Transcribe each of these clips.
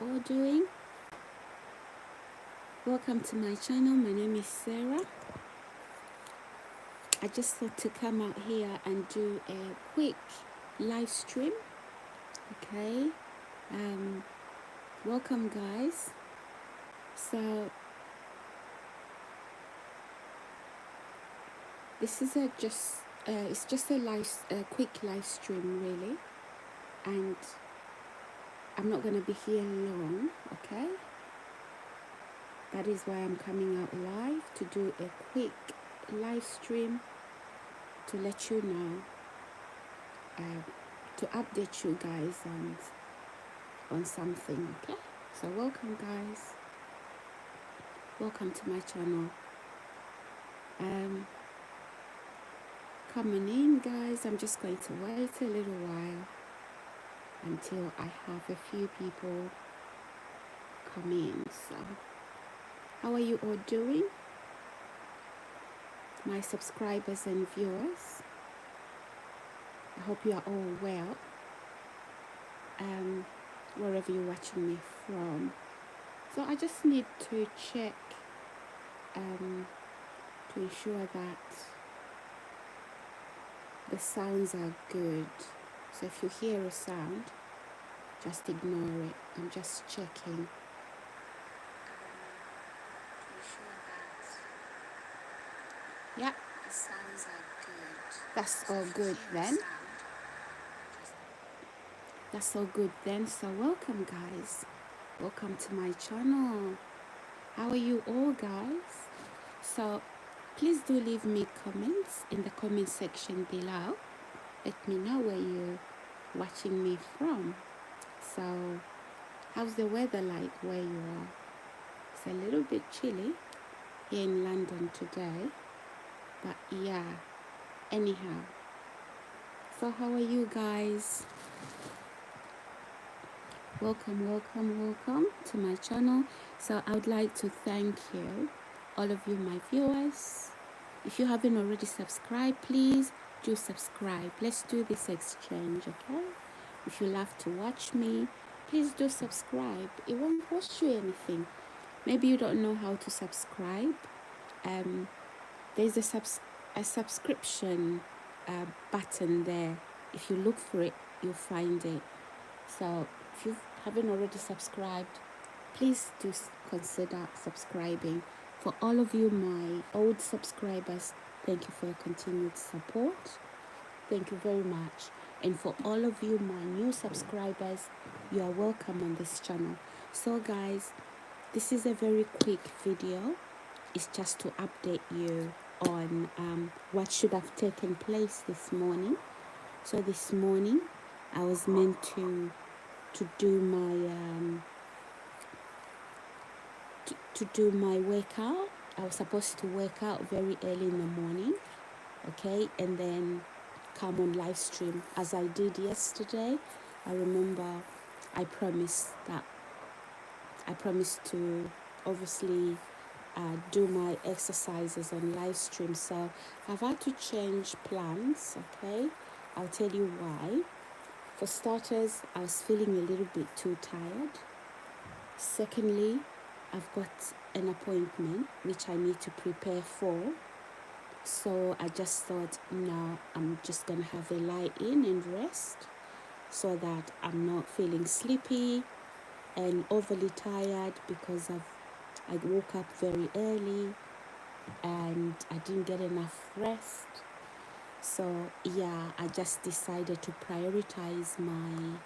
all doing? Welcome to my channel. My name is Sarah. I just thought to come out here and do a quick live stream. Okay. Welcome, guys. So this is it's just a quick live stream, really, and I'm not gonna be here long. Okay. That is why I'm coming out live to do a quick live stream to let you know, to update you guys on something. Okay, so welcome, guys. Welcome to my channel. Coming in, guys. I'm just going to wait a little while until I have a few people come in. So how are you all doing, my subscribers and viewers? I hope you are all well, wherever you're watching me from. So I just need to check to ensure that the sounds are good. So if you hear a sound, just ignore it. I'm just checking. Yeah, the sounds are good. That's all good then. That's all good then. So welcome, guys. Welcome to my channel. How are you all, guys? So please do leave me comments in the comment section below. Let me know where you're watching me from. So how's the weather like where you are? It's a little bit chilly here in London today, but yeah, anyhow. So how are you guys? Welcome to my channel. So I would like to thank you, all of you, my viewers. If you haven't already subscribed, please do subscribe. Let's do this exchange, okay? If you love to watch me, please do subscribe. It won't cost you anything. Maybe you don't know how to subscribe. There's a subscription button there. If you look for it, you'll find it. So if you haven't already subscribed, please do consider subscribing. For all of you, my old subscribers, thank you for your continued support. Thank you very much. And for all of you, my new subscribers, you are welcome on this channel. So guys, this is a very quick video. It's just to update you on what should have taken place this morning. So this morning, I was meant to do my workout. I was supposed to work out very early in the morning, okay, and then come on live stream as I did yesterday. I remember I promised to obviously do my exercises on live stream. So I've had to change plans, okay? I'll tell you why. For starters, I was feeling a little bit too tired. Secondly, I've got an appointment which I need to prepare for. So I just thought, no, I'm just going to have a lie in and rest so that I'm not feeling sleepy and overly tired because I woke up very early and I didn't get enough rest. So yeah, I just decided to prioritize my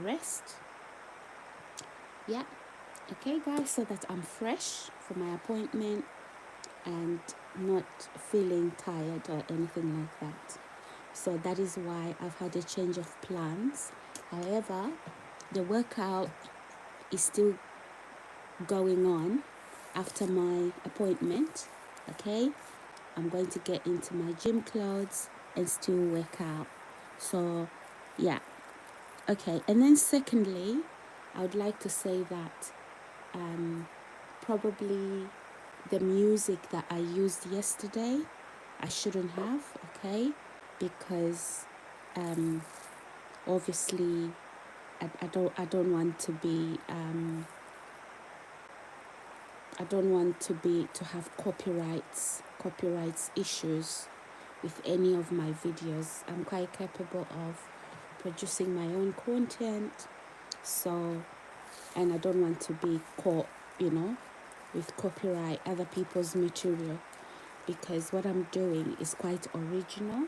rest. Yeah, okay guys, so that I'm fresh for my appointment and not feeling tired or anything like that. So that is why I've had a change of plans. However, the workout is still going on after my appointment, okay? I'm going to get into my gym clothes and still work out. So yeah, okay. And then secondly, I would like to say that probably the music that I used yesterday, I shouldn't have, okay? Because obviously I don't want to be I don't want to have copyrights issues with any of my videos. I'm quite capable of producing my own content, so, and I don't want to be caught, with copyright other people's material, because what I'm doing is quite original.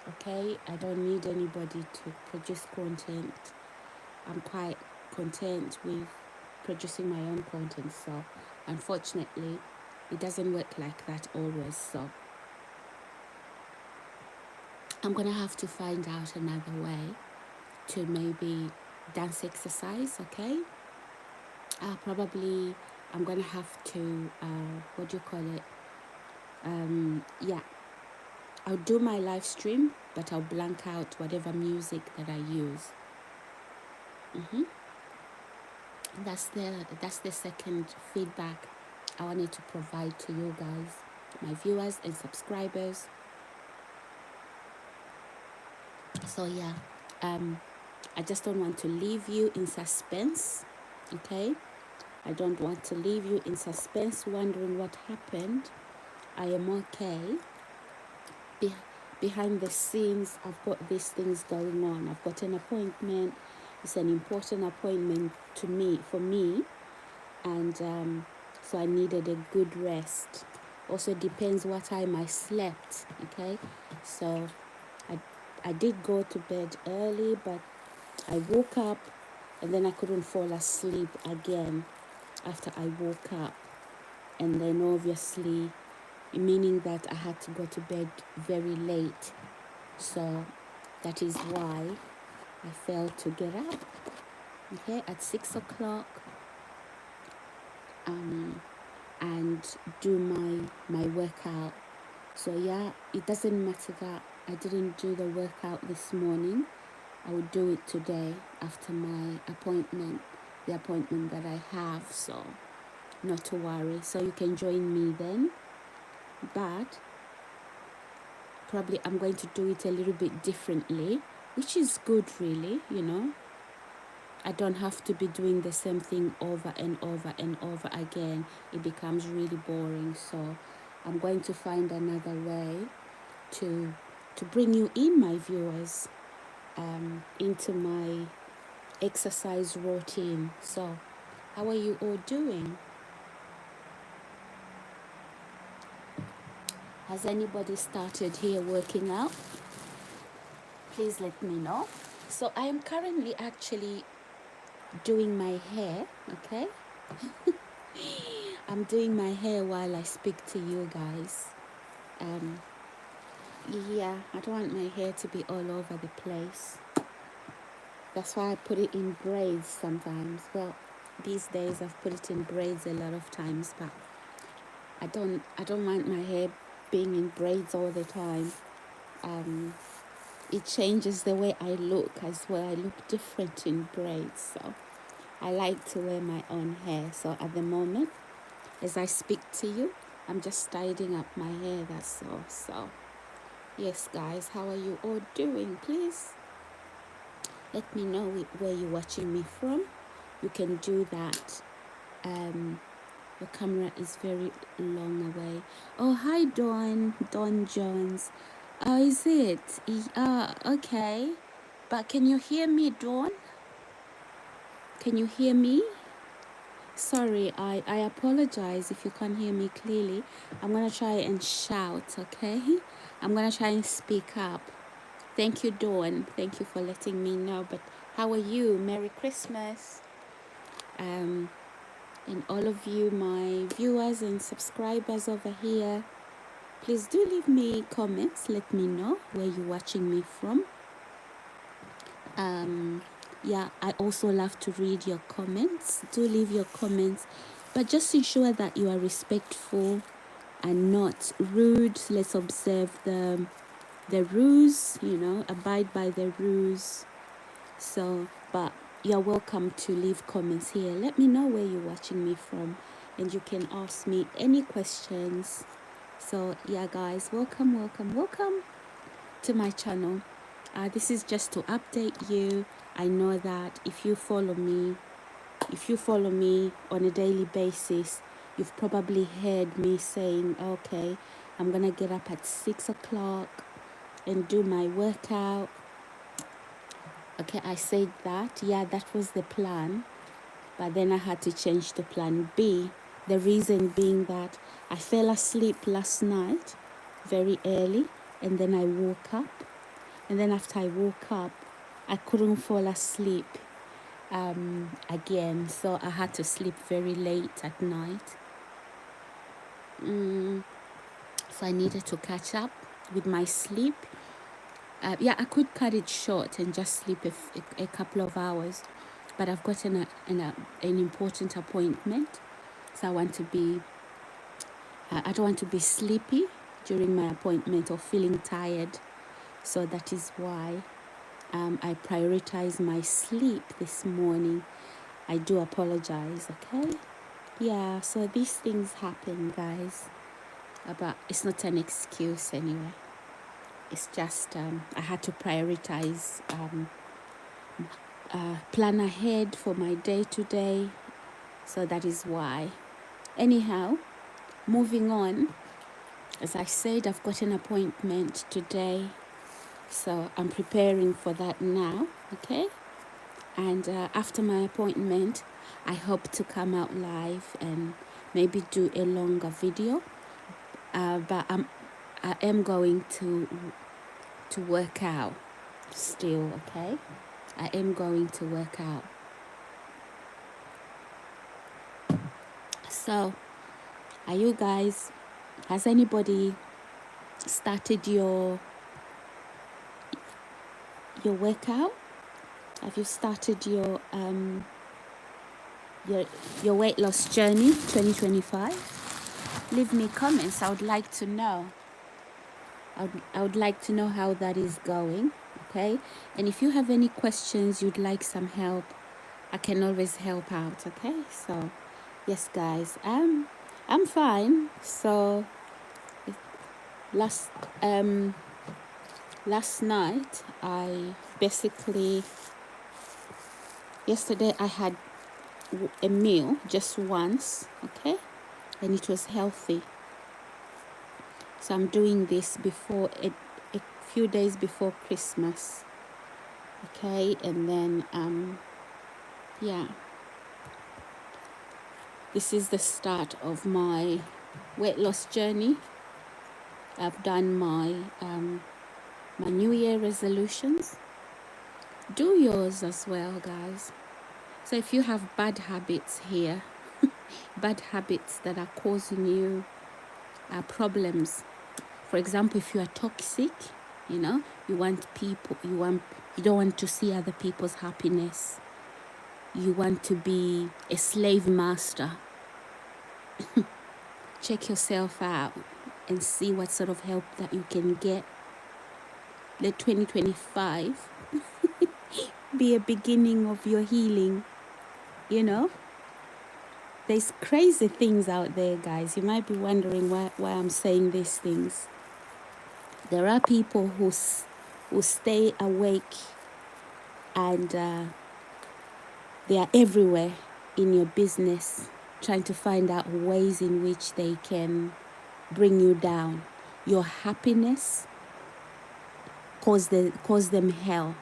Okay, I don't need anybody to produce content. I'm quite content with producing my own content, so unfortunately it doesn't work like that always. So I'm gonna have to find out another way to maybe dance exercise. Okay, probably I'm gonna have to what do you call it, yeah, I'll do my live stream, but I'll blank out whatever music that I use. That's the second feedback I wanted to provide to you guys, my viewers and subscribers. So yeah, I just don't want to leave you in suspense. Okay, I don't want to leave you in suspense wondering what happened. I am okay. Behind the scenes, I've got these things going on. I've got an appointment. It's an important appointment for me, and so I needed a good rest. Also depends what time I slept. Okay, so I did go to bed early, but I woke up and then I couldn't fall asleep again after I woke up, and then obviously meaning that I had to go to bed very late. So that is why I failed to get up, okay, at 6 o'clock and do my workout. So yeah, it doesn't matter that I didn't do the workout this morning. I will do it today after my appointment, the appointment that I have. So not to worry. So you can join me then. But probably I'm going to do it a little bit differently, which is good really, I don't have to be doing the same thing over and over and over again. It becomes really boring. So I'm going to find another way to bring you in, my viewers, into my exercise routine. So how are you all doing? Has anybody started here working out? Please let me know. So I am currently actually doing my hair, okay? I'm doing my hair while I speak to you guys. Yeah, I don't want my hair to be all over the place. That's why I put it in braids sometimes. Well, these days I've put it in braids a lot of times, but I don't want my hair being in braids all the time. It changes the way I look as well. I look different in braids, so I like to wear my own hair. So at the moment, as I speak to you, I'm just tidying up my hair, that's all. So yes guys, how are you all doing? Please let me know where you're watching me from. You can do that. The camera is very long away. Oh, hi Dawn Jones. Oh, is it? Okay. But can you hear me, Dawn? Can you hear me? Sorry, I apologize if you can't hear me clearly. I'm gonna try and shout, okay? I'm gonna try and speak up. Thank you, Dawn. Thank you for letting me know. But how are you? Merry Christmas. And all of you, my viewers and subscribers over here, please do leave me comments. Let me know where you're watching me from. Yeah, I also love to read your comments. Do leave your comments, but just ensure that you are respectful and not rude. Let's observe the rules, abide by the rules. So, but you're welcome to leave comments here. Let me know where you're watching me from, and you can ask me any questions. So yeah guys, welcome to my channel. this is just to update you. I know that if you follow me on a daily basis, you've probably heard me saying, okay, I'm gonna get up at 6 o'clock and do my workout. Okay, I said that. Yeah, that was the plan. But then I had to change to plan B. The reason being that I fell asleep last night very early, and then I woke up. And then after I woke up, I couldn't fall asleep again. So I had to sleep very late at night. So I needed to catch up with my sleep. Yeah, I could cut it short and just sleep a couple of hours. But I've got an important appointment. So I don't want to be sleepy during my appointment or feeling tired. So that is why I prioritize my sleep this morning. I do apologize, okay? Yeah, so these things happen, guys. But it's not an excuse anyway. It's just I had to prioritize, plan ahead for my day-to-day. So that is why. Anyhow, moving on. As I said, I've got an appointment today. So I'm preparing for that now, okay? And after my appointment, I hope to come out live and maybe do a longer video. But I am going to work out still, okay? I am going to work out. So, are you guys, has anybody started your workout? Have you started your weight loss journey 2025? Leave me comments. I would like to know. I would like to know how that is going, okay? And if you have any questions, you'd like some help, I can always help out, okay? So, yes, guys, I'm fine. So, last night, yesterday I had a meal just once, okay? And it was healthy. So I'm doing this before a few days before Christmas, okay? And then yeah, this is the start of my weight loss journey. I've done my my New Year resolutions. Do yours as well, guys. So if you have bad habits here, bad habits that are causing you problems. For example, if you are toxic, you know, you don't want to see other people's happiness. You want to be a slave master. Check yourself out and see what sort of help that you can get. Let 2025 be a beginning of your healing, you know. There's crazy things out there, guys. You might be wondering why I'm saying these things. There are people who stay awake and they are everywhere in your business, trying to find out ways in which they can bring you down. Your happiness cause them hell.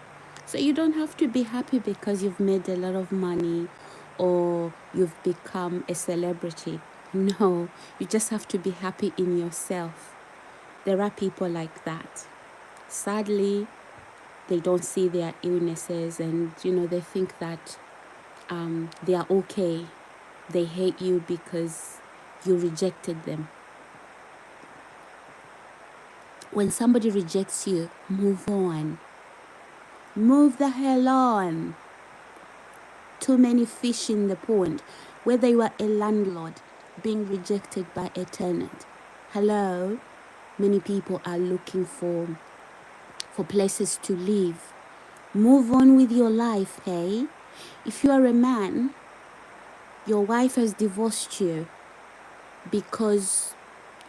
So you don't have to be happy because you've made a lot of money or you've become a celebrity. No, you just have to be happy in yourself. There are people like that. Sadly, they don't see their illnesses and, you know, they think that they are okay. They hate you because you rejected them. When somebody rejects you, move on. Move the hell on. Too many fish in the pond. Whether you are a landlord being rejected by a tenant. Hello? Many people are looking for places to live. Move on with your life, hey? If you are a man, your wife has divorced you because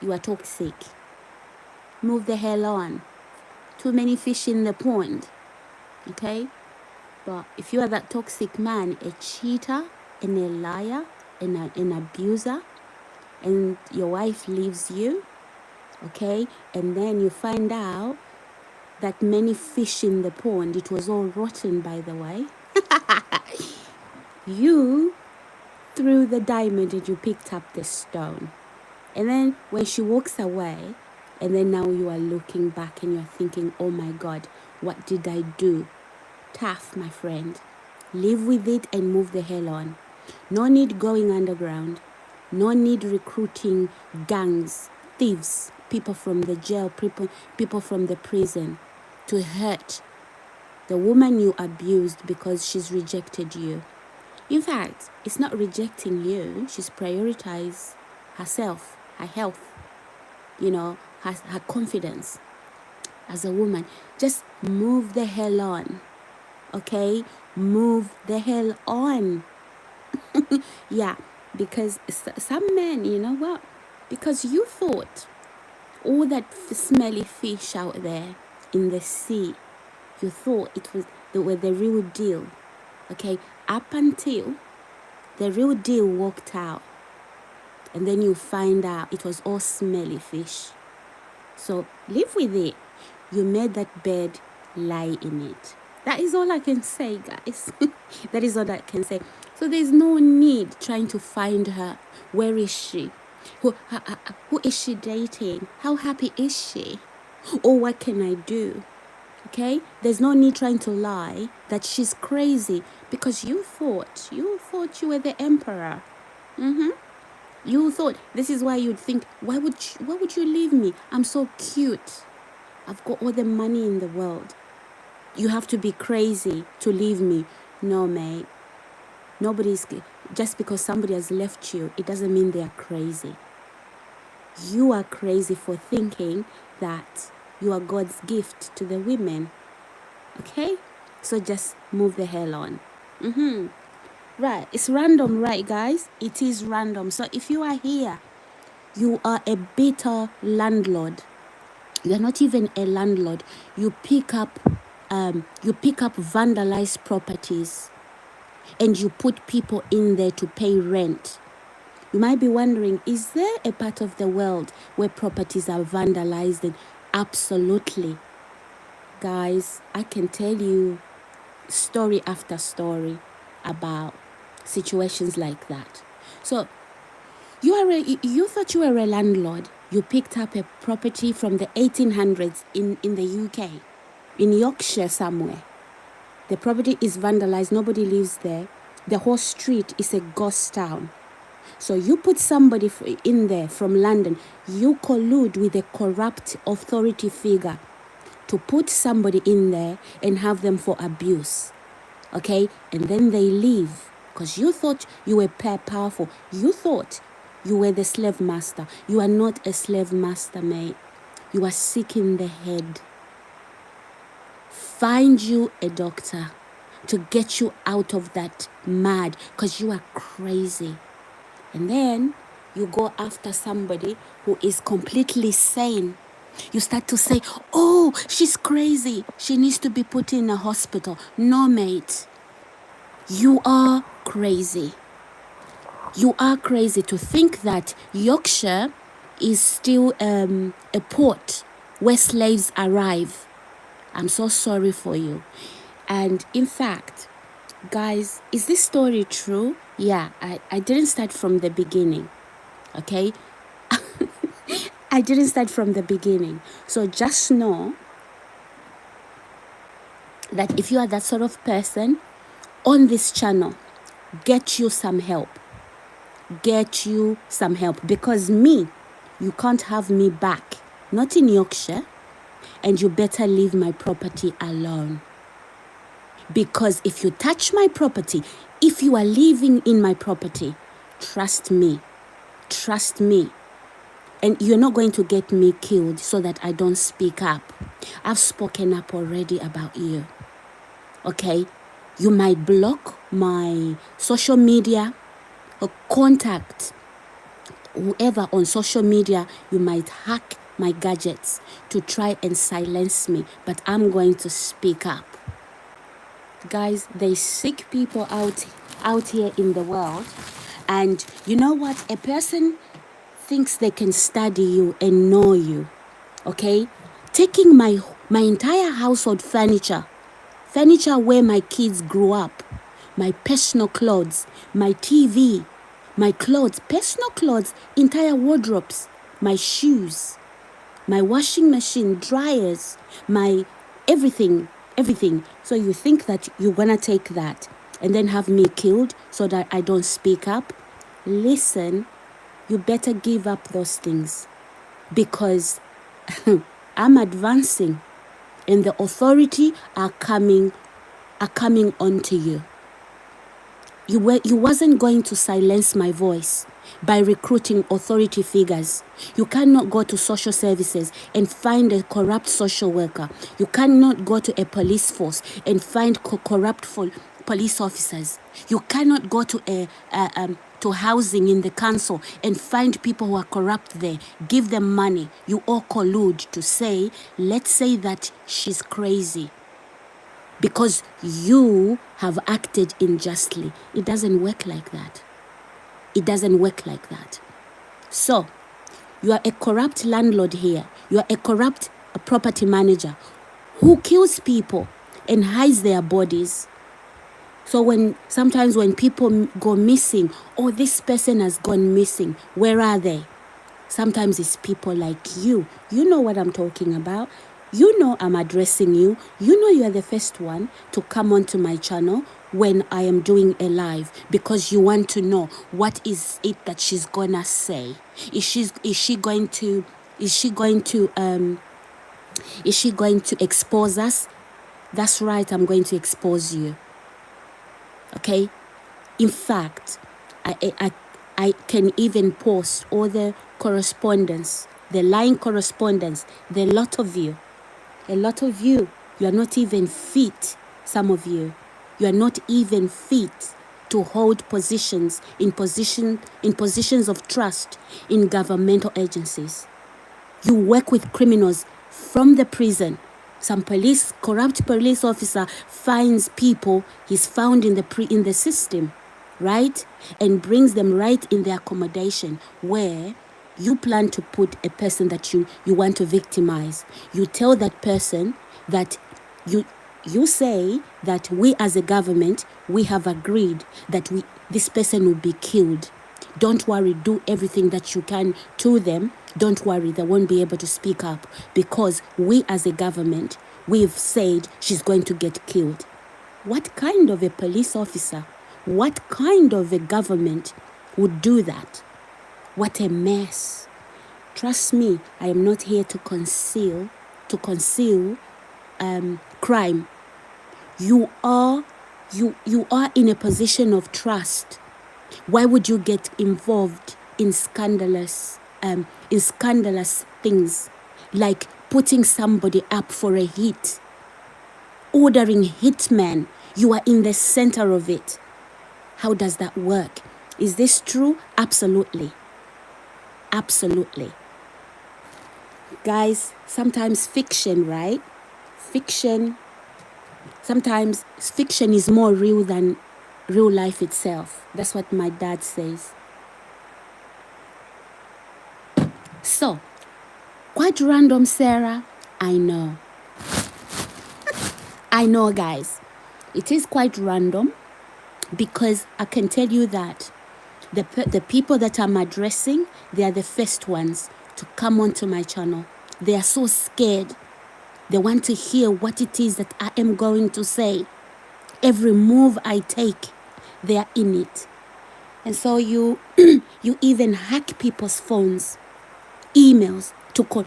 you are toxic. Move the hell on. Too many fish in the pond. Okay? But if you are that toxic man, a cheater and a liar and an abuser, and your wife leaves you, okay, and then you find out that many fish in the pond, it was all rotten, by the way, you threw the diamond and you picked up the stone. And then when she walks away, and then now you are looking back and you're thinking, oh my God, what did I do? Tough, my friend. Live with it and move the hell on. No need going underground. No need recruiting gangs, thieves, people from the jail, people from the prison to hurt the woman you abused because she's rejected you. In fact, it's not rejecting you. She's prioritized herself, her health, her confidence as a woman. Just move the hell on. Okay? Move the hell on. Yeah, because some men, you know what? Because you thought all that smelly fish out there in the sea, you thought they were the real deal. Okay? Up until the real deal walked out. And then you find out it was all smelly fish. So live with it. You made that bed, lie in it. That is all I can say, guys. That is all I can say. So there's no need trying to find her. Where is she? Who is she dating? How happy is she? Or what can I do? Okay? There's no need trying to lie that she's crazy because you thought you were the emperor. You thought, this is why you'd think, why would you leave me? I'm so cute. I've got all the money in the world. You have to be crazy to leave me. No, mate. Just because somebody has left you, it doesn't mean they are crazy. You are crazy for thinking that you are God's gift to the women. Okay? So just move the hell on. Right, it's random, right, guys? It is random. So if you are here, you are a bitter landlord. You're not even a landlord. You pick up vandalized properties, and you put people in there to pay rent. You might be wondering, is there a part of the world where properties are vandalized? And absolutely, guys, I can tell you story after story about situations like that. So you thought you were a landlord. You picked up a property from the 1800s in the UK, in Yorkshire somewhere. The property is vandalized. Nobody lives there. The whole street is a ghost town. So you put somebody in there from London. You collude with a corrupt authority figure to put somebody in there and have them for abuse. Okay? And then they leave because you thought you were powerful. You thought you were the slave master. You are not a slave master, mate. You are sick in the head. Find you a doctor to get you out of that mad because you are crazy. And then you go after somebody who is completely sane. You start to say, oh, she's crazy. She needs to be put in a hospital. No, mate. You are crazy. You are crazy to think that Yorkshire is still a port where slaves arrive. I'm so sorry for you. And in fact, guys, is this story true? Yeah, I didn't start from the beginning. Okay? I didn't start from the beginning. So just know that if you are that sort of person on this channel, get you some help. Get you some help. Because me, you can't have me back. Not in Yorkshire. And you better leave my property alone. Because if you touch my property, if you are living in my property, trust me. Trust me. And you're not going to get me killed so that I don't speak up. I've spoken up already about you. Okay? You might block my social media or contact whoever on social media. You might hack my gadgets to try and silence me. But I'm going to speak up. Guys, there's sick people out here in the world. And you know what? A person thinks they can study you and know you. Okay? Taking my entire household furniture where my kids grew up, my personal clothes, my TV, my clothes, personal clothes, entire wardrobes, my shoes, my washing machine, dryers, my everything. So you think that you're gonna take that and then have me killed so that I don't speak up? Listen, you better give up those things, because I'm advancing and the authority are coming onto you. You wasn't going to silence my voice by recruiting authority figures. You cannot go to social services and find a corrupt social worker. You cannot go to a police force and find corrupt police officers. You cannot go to to housing in the council and find people who are corrupt there. Give them money. You all collude to say, let's say that she's crazy, because you have acted unjustly. It doesn't work like that. It doesn't work like that. So, you are a corrupt landlord here. You are a corrupt property manager who kills people and hides their bodies. So sometimes when people go missing, oh, this person has gone missing, where are they? Sometimes it's people like you. You know what I'm talking about. You know I'm addressing you. You know you are the first one to come onto my channel when I am doing a live, because you want to know what is it that she's gonna say. Is she going to expose us? That's right, I'm going to expose you. Okay? In fact, I can even post all the correspondence, the lying correspondence, a lot of you, you are not even fit. Some of you are not even fit to hold positions in positions of trust in governmental agencies. You work with criminals from the prison. Some corrupt police officer finds people he's found in the system, right? And brings them right in the accommodation where you plan to put a person that you want to victimize. You tell that person that you say that we as a government, we have agreed that this person will be killed. Don't worry, do everything that you can to them. Don't worry, they won't be able to speak up, because we as a government, we've said she's going to get killed. What kind of a police officer, what kind of a government would do that? What a mess. Trust me, I am not here to conceal crime. You are in a position of trust. Why would you get involved in scandalous things, like putting somebody up for a hit, ordering hitmen? You are in the center of it. How does that work? Is this true? Absolutely. Absolutely. Guys, sometimes fiction, right? Sometimes fiction is more real than real life itself. That's what my dad says. So, quite random, Sarah. I know. I know, guys. It is quite random, because I can tell you that the people that I'm addressing, they are the first ones to come onto my channel. They are so scared. They want to hear what it is that I am going to say. Every move I take, they are in it. And so you even hack people's phones, emails to call.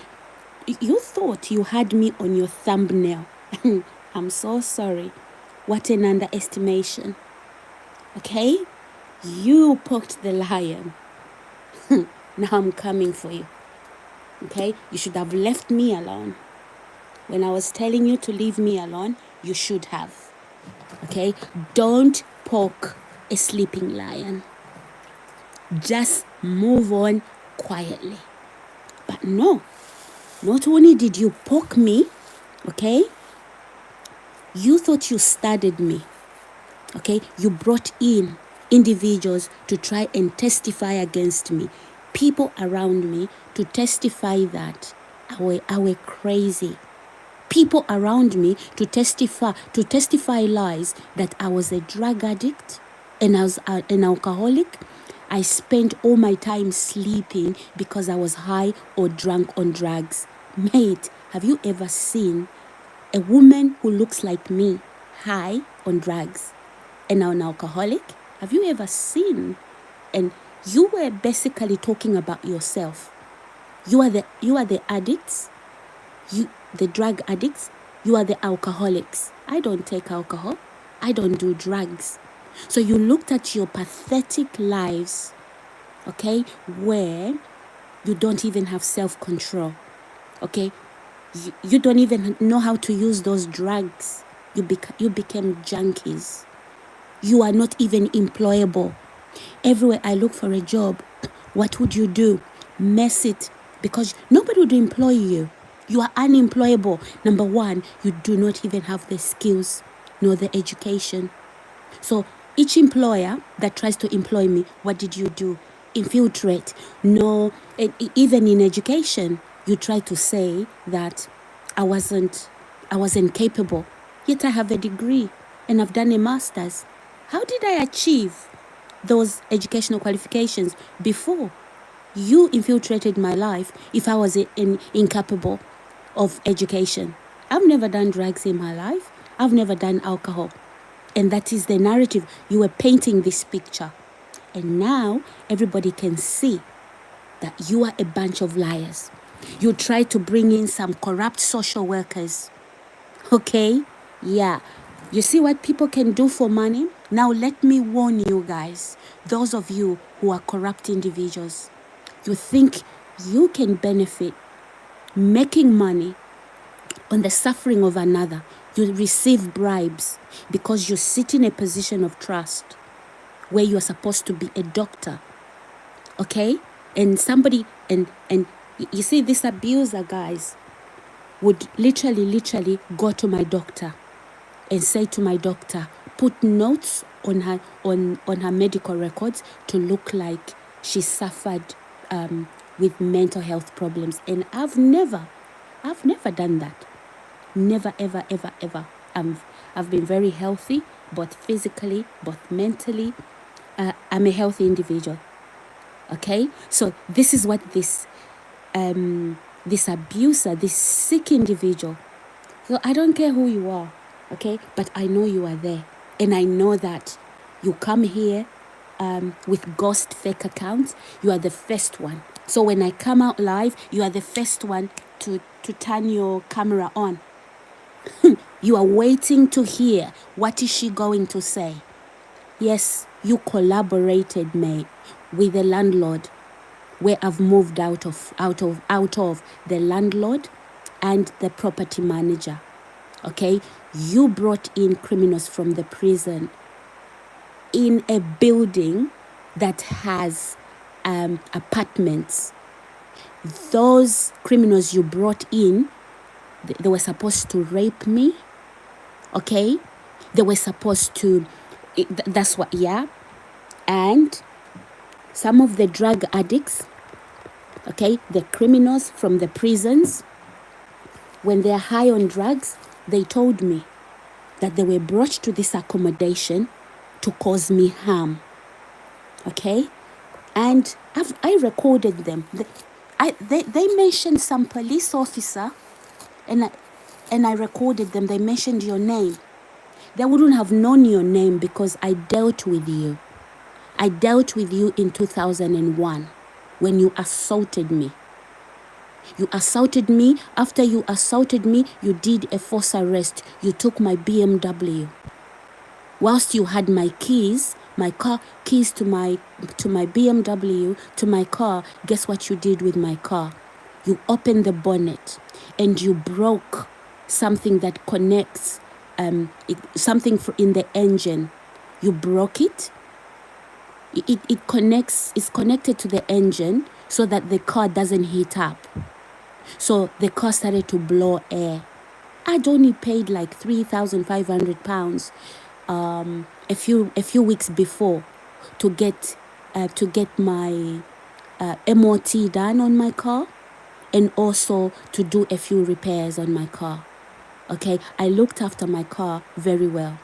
You thought you had me on your thumbnail. I'm so sorry. What an underestimation. Okay? You poked the lion. Now I'm coming for you. Okay? You should have left me alone. When I was telling you to leave me alone, you should have. Okay? Don't poke a sleeping lion. Just move on quietly. But no, not only did you poke me, okay? You thought you studied me. Okay, you brought in individuals to try and testify against me, people around me to testify that I were crazy, people around me to testify lies that I was a drug addict and I was an alcoholic. I spent all my time sleeping because I was high or drunk on drugs. Mate, have you ever seen a woman who looks like me high on drugs and an alcoholic? Have you ever seen? And you were basically talking about yourself. You are the addicts, the drug addicts, you are the alcoholics. I don't take alcohol, I don't do drugs. So you looked at your pathetic lives, okay, where you don't even have self-control, okay? You don't even know how to use those drugs. You became junkies. You are not even employable. Everywhere I look for a job, what would you do? Mess it, because nobody would employ you. You are unemployable. Number one, you do not even have the skills nor the education. So each employer that tries to employ me, what did you do? Infiltrate. No, even in education, you try to say that I wasn't capable. Yet I have a degree and I've done a master's. How did I achieve those educational qualifications before? You infiltrated my life if I was incapable of education. I've never done drugs in my life. I've never done alcohol. And that is the narrative. You were painting this picture. And now everybody can see that you are a bunch of liars. You try to bring in some corrupt social workers. Okay? Yeah. You see what people can do for money? Now let me warn you guys, those of you who are corrupt individuals. You think you can benefit making money on the suffering of another. You receive bribes because you sit in a position of trust where you are supposed to be a doctor. Okay? And somebody, and you see, this abuser, guys, would literally go to my doctor and say to my doctor, put notes on her medical records to look like she suffered with mental health problems. And I've never done that. Never, ever, ever, ever. I've been very healthy, both physically, both mentally. I'm a healthy individual. Okay, so this is what this abuser, this sick individual. So I don't care who you are, okay, but I know you are there, and I know that you come here with ghost fake accounts. You are the first one. So when I come out live, you are the first one to turn your camera on. You are waiting to hear what is she going to say. Yes, you collaborated, mate, with the landlord, where I've moved out of the landlord and the property manager. Okay, you brought in criminals from the prison in a building that has apartments. Those criminals you brought in, they were supposed to rape me. Okay, they were supposed to. That's what, yeah. And some of the drug addicts, okay, the criminals from the prisons, when they're high on drugs, they told me that they were brought to this accommodation to cause me harm. Okay, and I recorded them. They mentioned some police officer, and I recorded them. They mentioned your name. They wouldn't have known your name because I dealt with you. I dealt with you in 2001 when you assaulted me. You assaulted me. After you assaulted me, you did a false arrest. You took my BMW. Whilst you had my keys, my car keys to my BMW, to my car, guess what you did with my car? You opened the bonnet and you broke something that connects something in the engine. You broke it. It connects. It's connected to the engine so that the car doesn't heat up. So the car started to blow air. I'd only paid like £3,500 a few weeks before to get my MOT done on my car, and also to do a few repairs on my car. Okay, I looked after my car very well.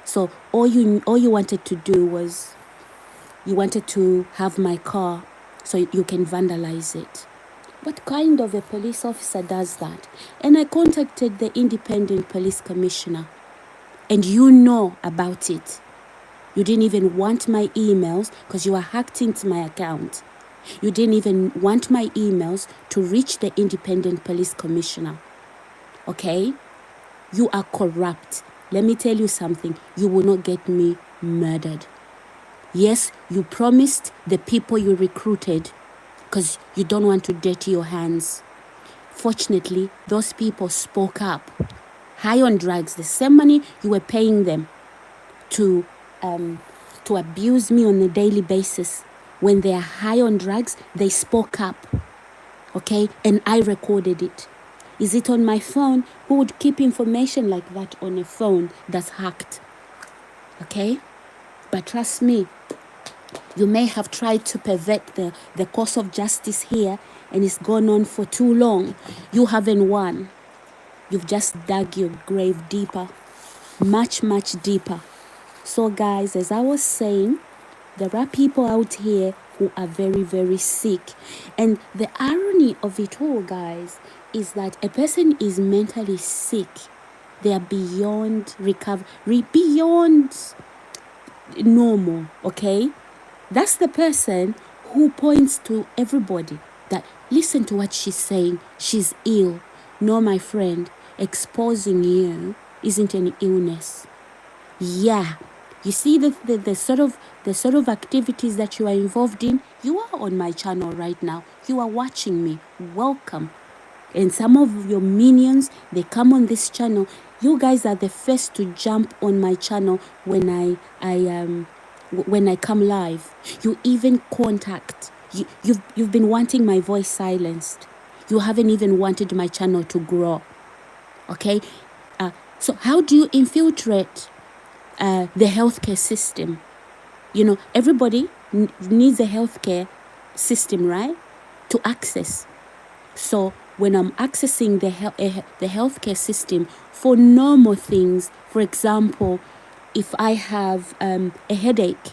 So all you wanted to do was you wanted to have my car so you can vandalize it. What kind of a police officer does that? And I contacted the independent police commissioner, and you know about it. You didn't even want my emails because you are hacked into my account. You didn't even want my emails to reach the independent police commissioner. Okay? You are corrupt. Let me tell you something. You will not get me murdered. Yes, you promised the people you recruited because you don't want to dirty your hands. Fortunately, those people spoke up. High on drugs, the same money you were paying them to abuse me on a daily basis. When they are high on drugs, they spoke up. Okay, and I recorded it. Is it on my phone? Who would keep information like that on a phone that's hacked? Okay, but trust me, you may have tried to pervert the course of justice here, and it's gone on for too long. You haven't won. You've just dug your grave deeper, much, much deeper. So guys, as I was saying, there are people out here who are very, very sick. And the irony of it all, guys, is that a person is mentally sick. They are beyond recovery, beyond normal, okay? That's the person who points to everybody that, listen to what she's saying, she's ill. No, my friend, exposing you isn't an illness. Yeah, you see the sort of activities that you are involved in. You are on my channel right now. You are watching me. Welcome. And some of your minions, they come on this channel. You guys are the first to jump on my channel when I come live. You even contact. You've been wanting my voice silenced. You haven't even wanted my channel to grow. Okay? So how do you infiltrate the healthcare system? You know, everybody needs a healthcare system, right? To access. So when I'm accessing the healthcare system for normal things, for example, if I have a headache,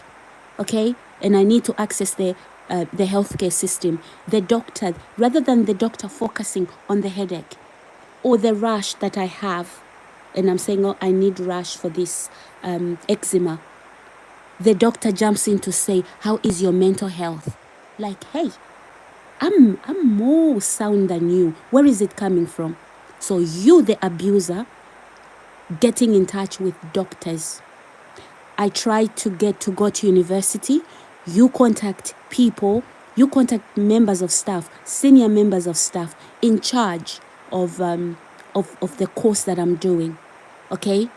okay, and I need to access the healthcare system, the doctor, rather than the doctor focusing on the headache or the rash that I have, and I'm saying, oh, I need rash for this eczema, the doctor jumps in to say, how is your mental health? Like, hey, I'm more sound than you. Where is it coming from? So you, the abuser, getting in touch with doctors. I tried to go to university. You contact people. You contact members of staff, senior members of staff in charge of the course that I'm doing. Okay?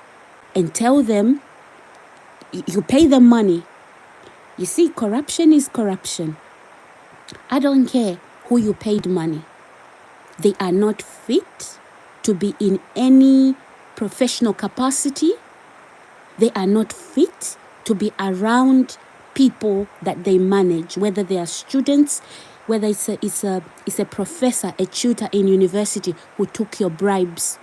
And tell them, you pay them money. You see, corruption is corruption. I don't care who you paid money. They are not fit to be in any professional capacity. They are not fit to be around people that they manage, whether they are students, whether it's a professor, a tutor in university who took your bribes.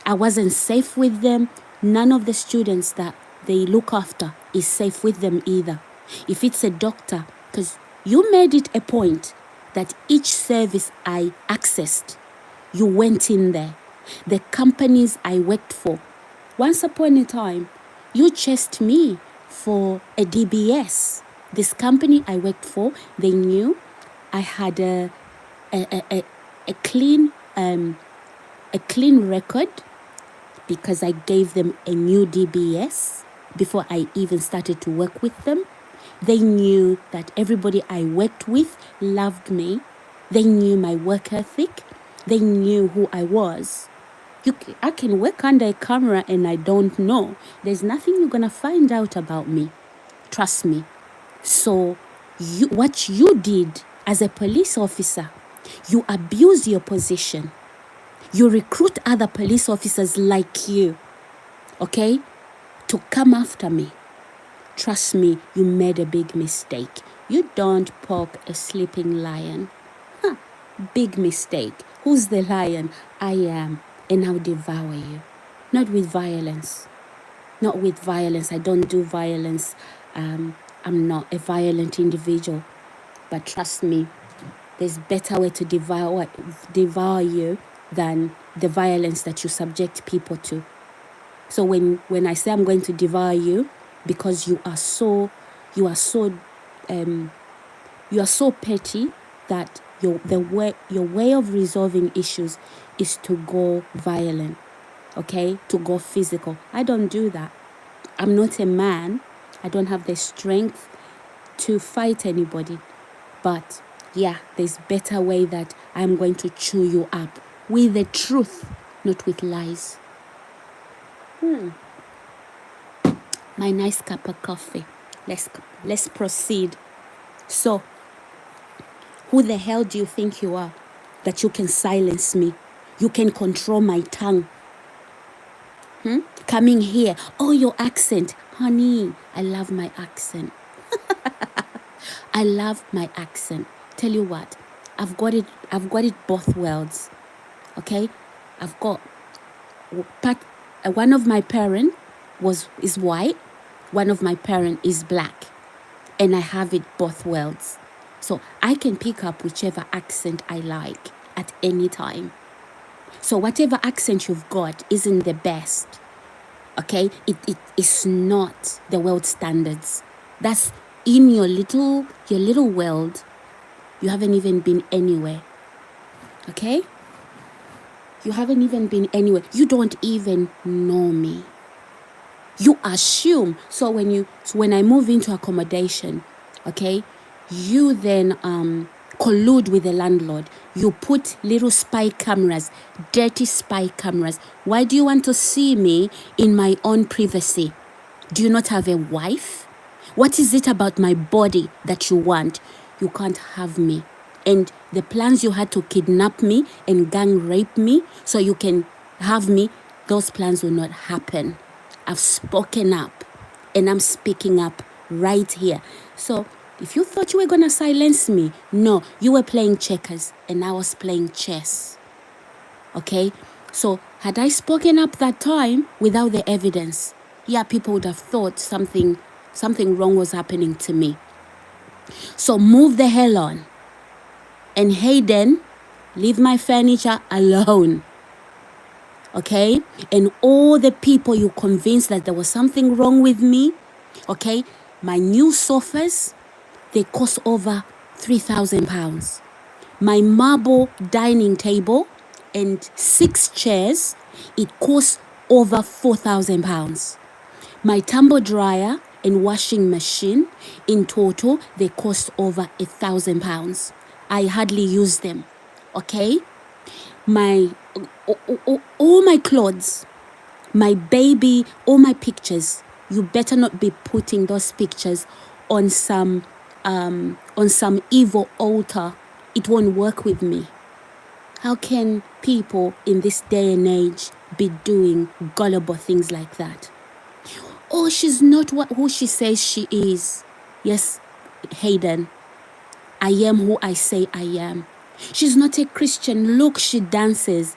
I wasn't safe with them. None of the students that they look after is safe with them either. If it's a doctor, because you made it a point that each service I accessed, you went in there. The companies I worked for, once upon a time, you chased me for a DBS. This company I worked for, they knew I had a clean record because I gave them a new DBS before I even started to work with them. They knew that everybody I worked with loved me. They knew my work ethic. They knew who I was. I can work under a camera and I don't know. There's nothing you're going to find out about me. Trust me. So what you did as a police officer, you abused your position. You recruit other police officers like you, okay, to come after me. Trust me, you made a big mistake. You don't poke a sleeping lion. Huh, big mistake. Who's the lion? I am, and I'll devour you. Not with violence. Not with violence. I don't do violence. I'm not a violent individual. But trust me, there's better way to devour you than the violence that you subject people to. So when I say I'm going to devour you, because you are so petty that your way of resolving issues is to go violent, okay, to go physical. I don't do that. I'm not a man. I don't have the strength to fight anybody. But yeah, there's better way that I'm going to chew you up with the truth, not with lies. My nice cup of coffee. Let's proceed. So, who the hell do you think you are that you can silence me? You can control my tongue. Coming here, oh, your accent. Honey, I love my accent. I love my accent. Tell you what, I've got it both worlds. Okay? I've got one of my parents is white, one of my parents is black, and I have it both worlds. So I can pick up whichever accent I like at any time. So whatever accent you've got isn't the best. Okay? It is not the world standards. That's in your little world. You haven't even been anywhere. Okay? You haven't even been anywhere. You don't even know me. You assume. So when I move into accommodation, okay, you then collude with the landlord. You put little spy cameras, dirty spy cameras. Why do you want to see me in my own privacy? Do you not have a wife? What is it about my body that you want? You can't have me. And the plans you had to kidnap me and gang rape me so you can have me, those plans will not happen. I've spoken up, and I'm speaking up right here. So if you thought you were going to silence me, no, you were playing checkers and I was playing chess. Okay? So had I spoken up that time without the evidence, yeah, people would have thought something wrong was happening to me. So move the hell on. And Hayden, leave my furniture alone. Okay? And all the people you convinced that there was something wrong with me, okay? My new sofas, they cost over £3,000. My marble dining table and 6 chairs, it costs over £4,000. My tumble dryer and washing machine, in total, they cost over £1,000. I hardly use them, okay? All my clothes, my baby, all my pictures, you better not be putting those pictures on some evil altar. It won't work with me. How can people in this day and age be doing gullible things like that? Oh, she's not who she says she is. Yes, Hayden, I am who I say I am. She's not a Christian. Look, she dances.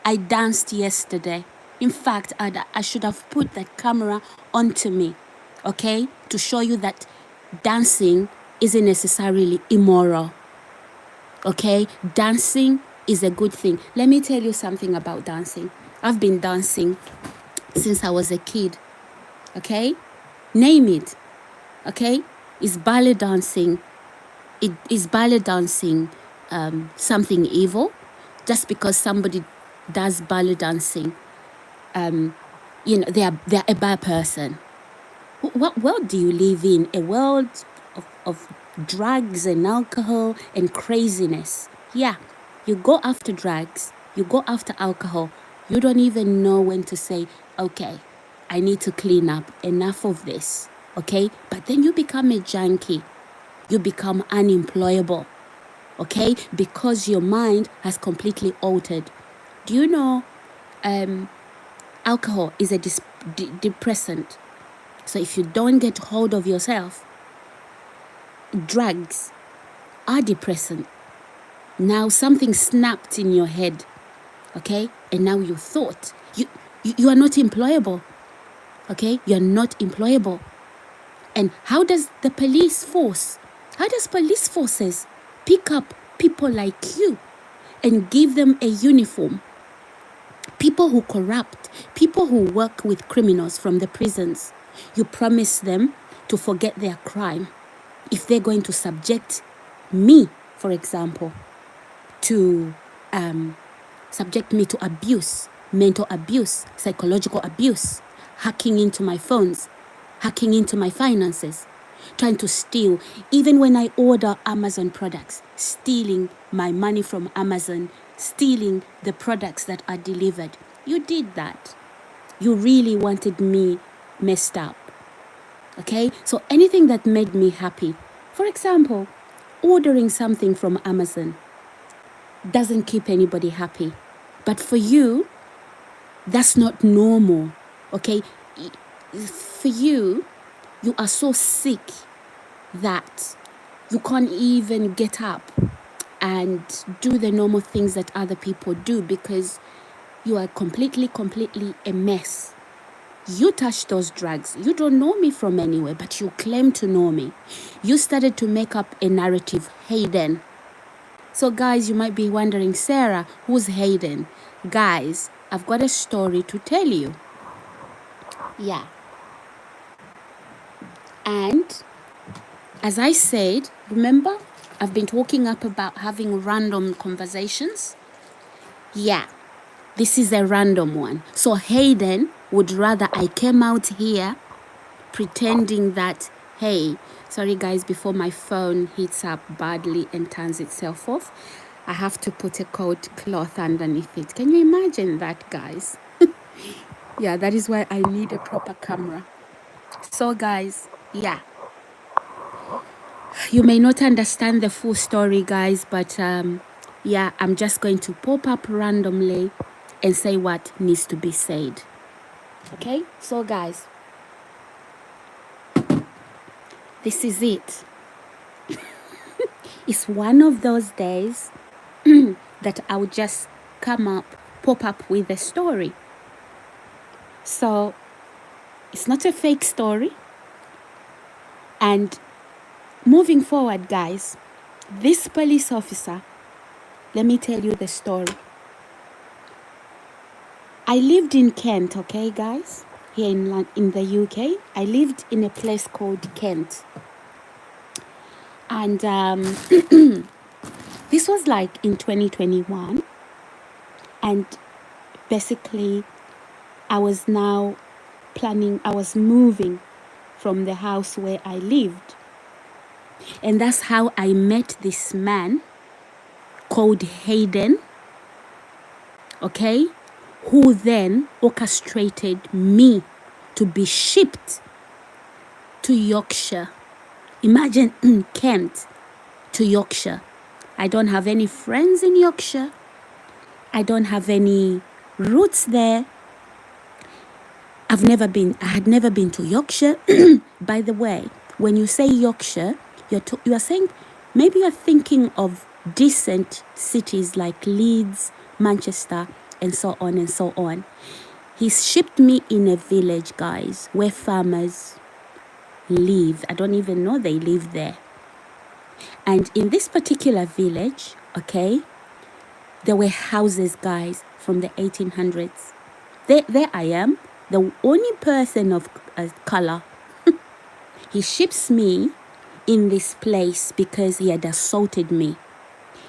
I danced yesterday. In fact, I should have put that camera onto me, okay, to show you that dancing isn't necessarily immoral. Okay, dancing is a good thing. Let me tell you something about dancing. I've been dancing since I was a kid. Okay, name it. Okay, is ballet dancing? Is ballet dancing something evil? Just because somebody does ballet dancing, they're a bad person. What world do you live in? A world of drugs and alcohol and craziness. Yeah, you go after drugs, you go after alcohol. You don't even know when to say, okay, I need to clean up. Enough of this. Okay? But then you become a junkie. You become unemployable. okay? Because your mind has completely altered. Do you know alcohol is a depressant? So if you don't get hold of yourself, drugs are depressant. Now something snapped in your head, okay? And now you thought you are not employable, okay? You're not employable. And how does police forces pick up people like you and give them a uniform? People who corrupt, people who work with criminals from the prisons, you promise them to forget their crime if they're going to subject me, for example, to subject me to abuse, mental abuse, psychological abuse, hacking into my phones, hacking into my finances, trying to steal. Even when I order Amazon products, stealing my money from Amazon, stealing the products that are delivered. You did that. You really wanted me messed up. Okay? So anything that made me happy, for example, ordering something from Amazon doesn't keep anybody happy. But for you, that's not normal. Okay? For you, you are so sick that you can't even get up and do the normal things that other people do because you are completely a mess. You touched those drugs. You don't know me from anywhere, but you claim to know me. You started to make up a narrative, Hayden. So guys, you might be wondering, Sarah, who's Hayden? Guys, I've got a story to tell you. Yeah. And as I said, remember, I've been talking up about having random conversations. Yeah, this is a random one. So Hayden would rather I came out here pretending that, hey, sorry guys, before my phone heats up badly and turns itself off, I have to put a coat cloth underneath it. Can you imagine that, guys? Yeah, that is why I need a proper camera. So guys, yeah, you may not understand the full story, guys, but yeah, I'm just going to pop up randomly and say what needs to be said. Okay, so guys, this is it. It's one of those days that I would just pop up with a story. So it's not a fake story. And moving forward, guys, this police officer, let me tell you the story. I lived in Kent, okay, guys, here in the UK. I lived in a place called Kent. And this was like in 2021. And basically, I was moving from the house where I lived. And that's how I met this man called Hayden, okay, who then orchestrated me to be shipped to Yorkshire. Imagine Kent to Yorkshire. I don't have any friends in Yorkshire. I don't have any roots there. I had never been to Yorkshire. By the way, when you say Yorkshire, you are saying, maybe you're thinking of decent cities like Leeds, Manchester, and so on and so on. He shipped me in a village, guys, where farmers live. I don't even know they live there. And in this particular village, okay, there were houses, guys, from the 1800s. There I am, the only person of color. He ships me in this place because he had assaulted me.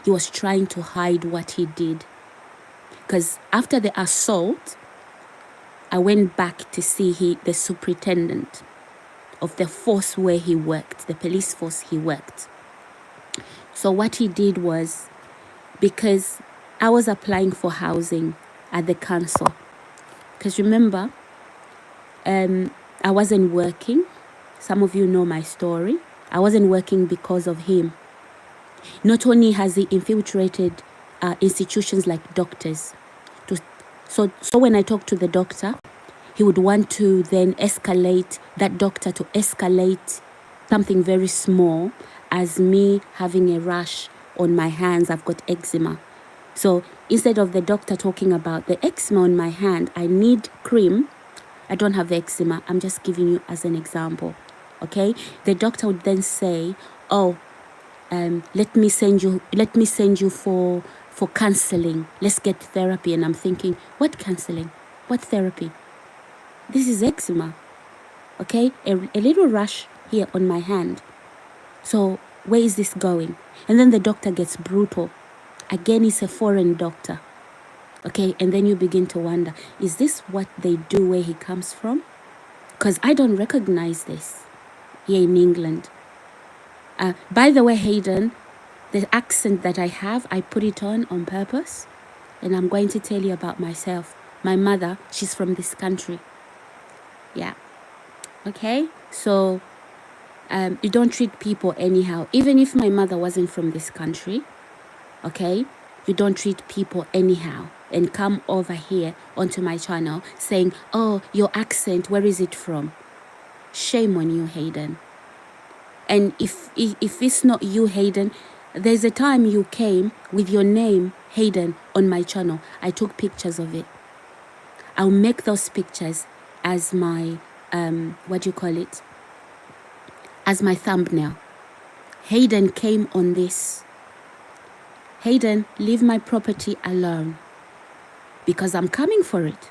He was trying to hide what he did. Because after the assault, I went back to see the superintendent of the force where he worked, the police force he worked. So what he did was, because I was applying for housing at the council, because remember, I wasn't working. Some of you know my story. I wasn't working because of him. Not only has he infiltrated institutions like doctors, so when I talk to the doctor, he would want to then escalate that doctor to escalate something very small as me having a rash on my hands. I've got eczema. So instead of the doctor talking about the eczema on my hand, I need cream. I don't have eczema. I'm just giving you as an example. Okay. The doctor would then say, oh, let me send you for counseling. Let's get therapy. And I'm thinking, what counseling? What therapy? This is eczema. Okay, a little rash here on my hand. So where is this going? And then the doctor gets brutal. Again, it's a foreign doctor. Okay, and then you begin to wonder, is this what they do where he comes from? Because I don't recognize this here in England. By the way, Hayden, the accent that I have, I put it on purpose. And I'm going to tell you about myself. My mother, she's from this country. Yeah. Okay, so you don't treat people anyhow. Even if my mother wasn't from this country, okay, you don't treat people anyhow and come over here onto my channel saying, oh, your accent, where is it from? Shame on you, Hayden. And if it's not you, Hayden, there's a time you came with your name, Hayden, on my channel. I took pictures of it. I'll make those pictures as my as my thumbnail. Hayden came on this. Hayden, leave my property alone, because I'm coming for it.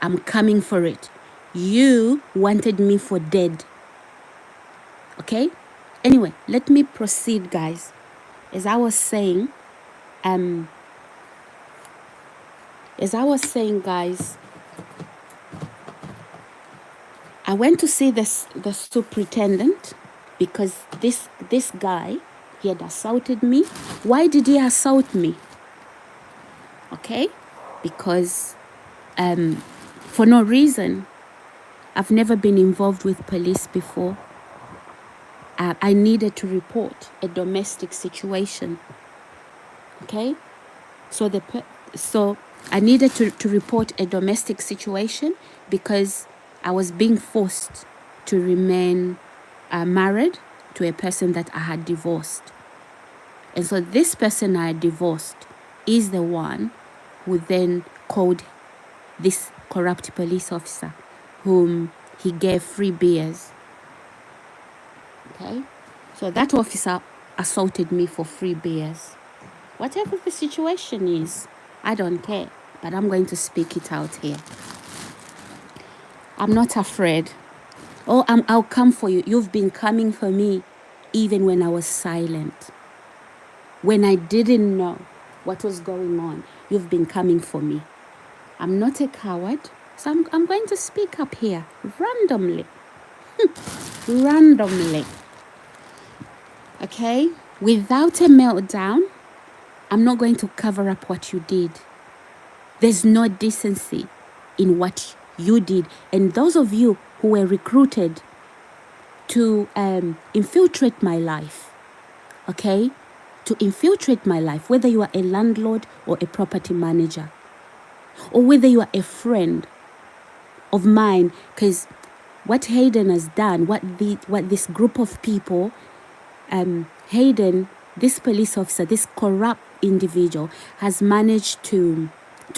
I'm coming for it. You wanted me for dead. Okay? Anyway, let me proceed, guys. As I was saying, guys, I went to see the superintendent because this guy, he had assaulted me. Why did he assault me? Okay, because for no reason. I've never been involved with police before. I needed to report a domestic situation. Okay, so I needed to report a domestic situation because I was being forced to remain married to a person that I had divorced. And so this person I had divorced is the one who then called this corrupt police officer, whom he gave free beers. Okay, so that officer assaulted me for free beers. Whatever the situation is, I don't care, but I'm going to speak it out here. I'm not afraid. Oh, I'll come for you. You've been coming for me even when I was silent. When I didn't know what was going on, you've been coming for me. I'm not a coward, so I'm going to speak up here randomly. Randomly. Okay? Without a meltdown, I'm not going to cover up what you did. There's no decency in what you did. And those of you who were recruited to infiltrate my life, okay? To infiltrate my life, whether you are a landlord or a property manager, or whether you are a friend of mine, because what Hayden has done, what this group of people, Hayden, this police officer, this corrupt individual, has managed to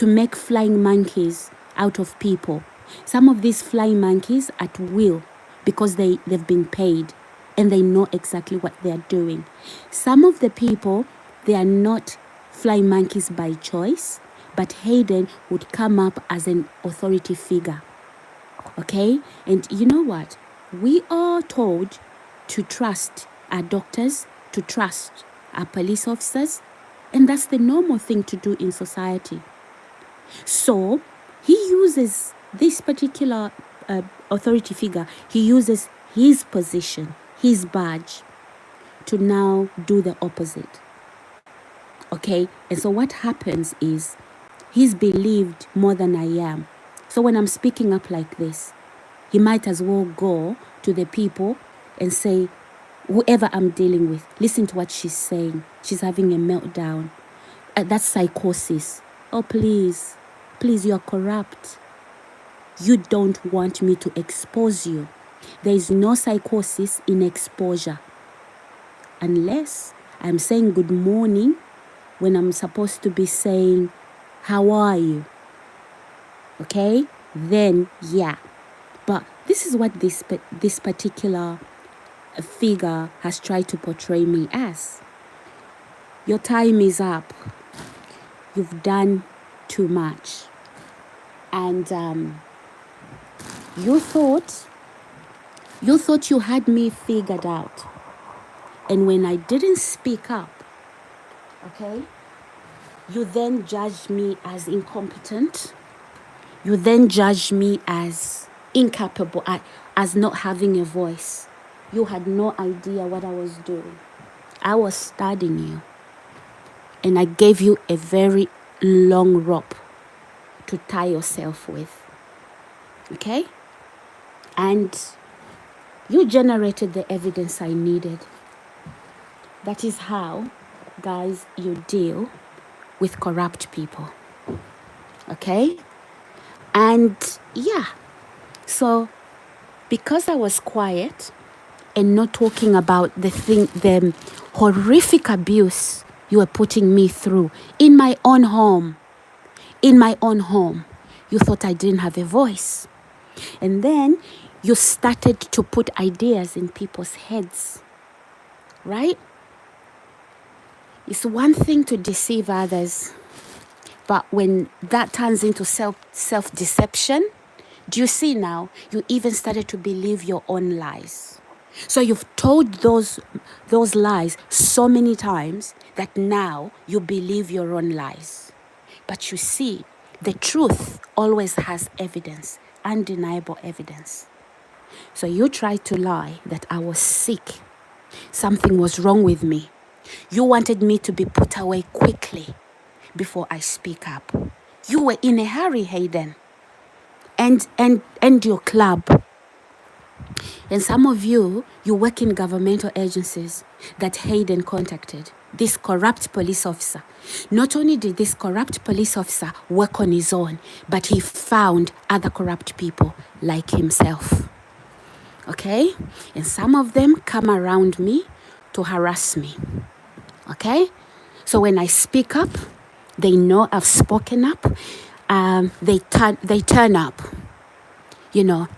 make flying monkeys out of people. Some of these flying monkeys at will, because they've been paid and they know exactly what they're doing. Some of the people, they are not flying monkeys by choice, but Hayden would come up as an authority figure. Okay? And you know what? We are told to trust our doctors, to trust our police officers, and that's the normal thing to do in society. So he uses this particular authority figure, he uses his position, his badge, to now do the opposite. Okay? And so what happens is he's believed more than I am. So when I'm speaking up like this, he might as well go to the people and say, whoever I'm dealing with, listen to what she's saying. She's having a meltdown. That's psychosis. Oh, please, you are corrupt. You don't want me to expose you. There is no psychosis in exposure. Unless I'm saying good morning when I'm supposed to be saying, how are you? Okay? Then, yeah. But this is what this particular figure has tried to portray me as. Your time is up. You've done too much. And you thought you had me figured out. And when I didn't speak up, okay, you then judged me as incompetent. You then judged me as incapable, as not having a voice. You had no idea what I was doing. I was studying you. And I gave you a very long rope to tie yourself with. Okay? And you generated the evidence I needed. That is how, guys, you deal with corrupt people. Okay? And yeah, so because I was quiet and not talking about the horrific abuse you were putting me through in my own home, you thought I didn't have a voice. And then you started to put ideas in people's heads, right? It's one thing to deceive others, but when that turns into self-deception, do you see now? You even started to believe your own lies. So you've told those lies so many times that now you believe your own lies. But you see, the truth always has evidence, undeniable evidence. So you tried to lie that I was sick. Something was wrong with me. You wanted me to be put away quickly before I speak up. You were in a hurry, Hayden. And your club. And some of you work in governmental agencies that Hayden contacted. This corrupt police officer. Not only did this corrupt police officer work on his own, but he found other corrupt people like himself. Okay? And some of them come around me to harass me. Okay? So when I speak up, they know I've spoken up. They turn up,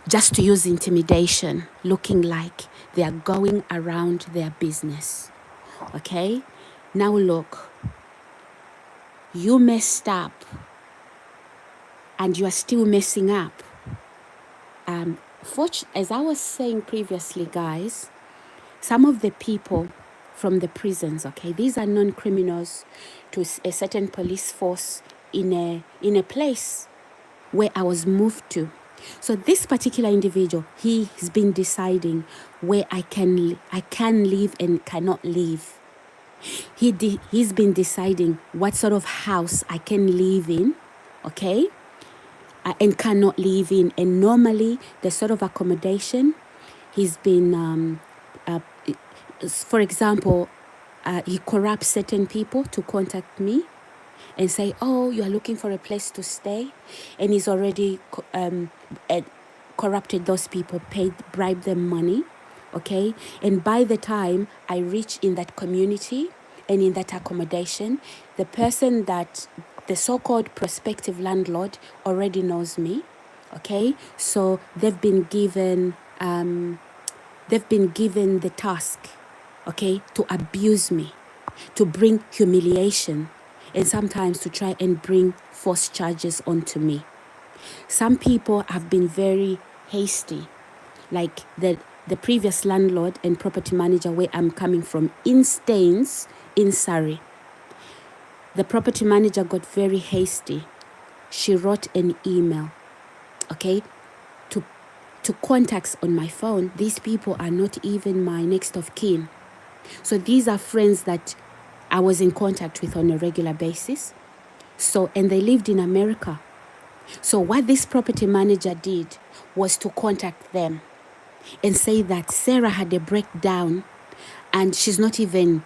just to use intimidation, looking like they are going around their business. Okay? Now look, you messed up and you are still messing up. As I was saying previously, guys, some of the people from the prisons, okay, these are non-criminals to a certain police force in a place where I was moved to. So this particular individual, he's been deciding where I can live and cannot live. He's been deciding what sort of house I can live in, okay, and cannot live in. And normally, the sort of accommodation he's been, for example, he corrupts certain people to contact me and say, oh, you are looking for a place to stay. And he's already corrupted those people, bribed them money, okay? And by the time I reach in that community and in that accommodation, the person that the so-called prospective landlord already knows me, okay? So they've been given the task, okay, to abuse me, to bring humiliation, and sometimes to try and bring false charges onto me. Some people have been very hasty, like the previous landlord and property manager where I'm coming from in Staines, in Surrey. The property manager got very hasty. She wrote an email, okay, to contacts on my phone. These people are not even my next of kin. So these are friends that I was in contact with on a regular basis. So, and they lived in America. So what this property manager did was to contact them and say that Sarah had a breakdown And she's not even,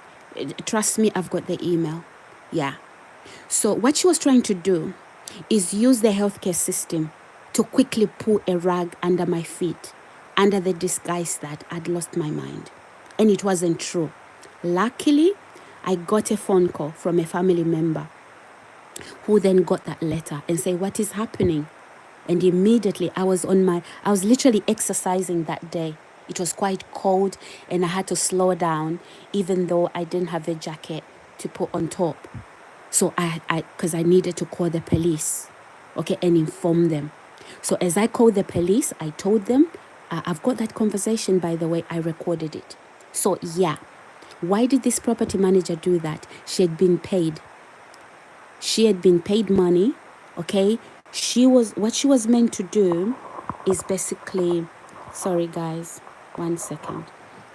trust me, I've got the email. Yeah. So what she was trying to do is use the healthcare system to quickly pull a rug under my feet, under the disguise that I'd lost my mind. And it wasn't true. Luckily, I got a phone call from a family member who then got that letter and say, what is happening? And immediately I was literally exercising that day. It was quite cold and I had to slow down even though I didn't have a jacket to put on top. So because I needed to call the police, okay, and inform them. So as I called the police, I told them, I've got that conversation, by the way, I recorded it. So yeah, why did this property manager do that? She had been paid. She had been paid money, okay? What she was meant to do is basically, sorry guys, 1 second.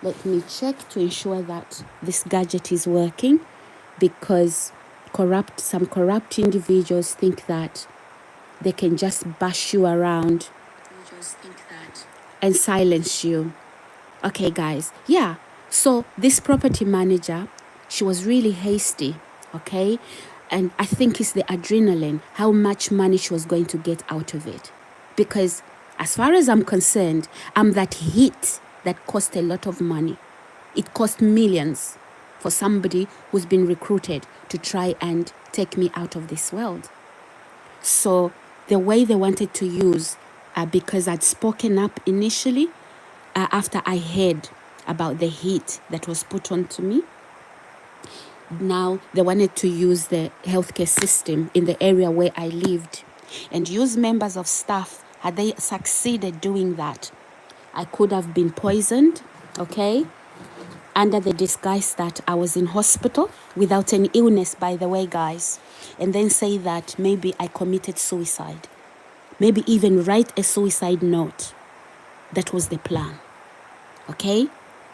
Let me check to ensure that this gadget is working, because some corrupt individuals think that they can just bash you around and silence you. Okay, guys. Yeah. So this property manager, she was really hasty, okay? And I think it's the adrenaline, how much money she was going to get out of it. Because as far as I'm concerned, I'm that hit that cost a lot of money. It cost millions for somebody who's been recruited to try and take me out of this world. So the way they wanted to use, because I'd spoken up initially, after I heard about the heat that was put onto me, now they wanted to use the healthcare system in the area where I lived and use members of staff. Had they succeeded doing that, I could have been poisoned, okay, under the disguise that I was in hospital without an illness, by the way, guys, and then say that maybe I committed suicide, maybe even write a suicide note. That was the plan, okay?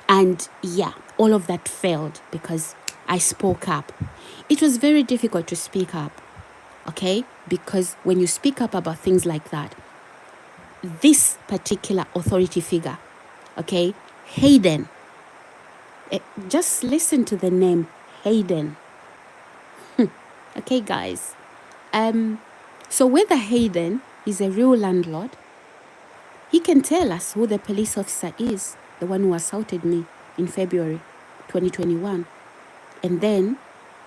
And yeah, all of that failed because I spoke up. It was very difficult to speak up, okay? Because when you speak up about things like that, this particular authority figure, okay, Hayden, just listen to the name, Hayden. Okay, guys. So whether Hayden is a real landlord, he can tell us who the police officer is, the one who assaulted me in February 2021, and then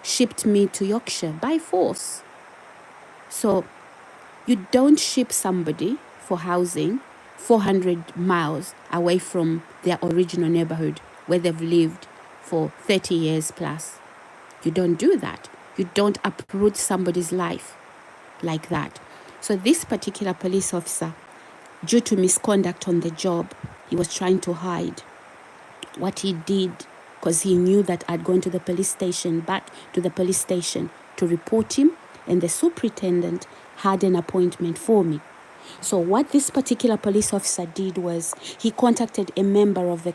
shipped me to Yorkshire by force. So you don't ship somebody for housing 400 miles away from their original neighborhood where they've lived for 30 years plus. You don't do that. You don't uproot somebody's life like that. So this particular police officer, due to misconduct on the job, he was trying to hide what he did, because he knew that I'd gone to the police station, back to the police station to report him, and the superintendent had an appointment for me. So what this particular police officer did was he contacted a member of the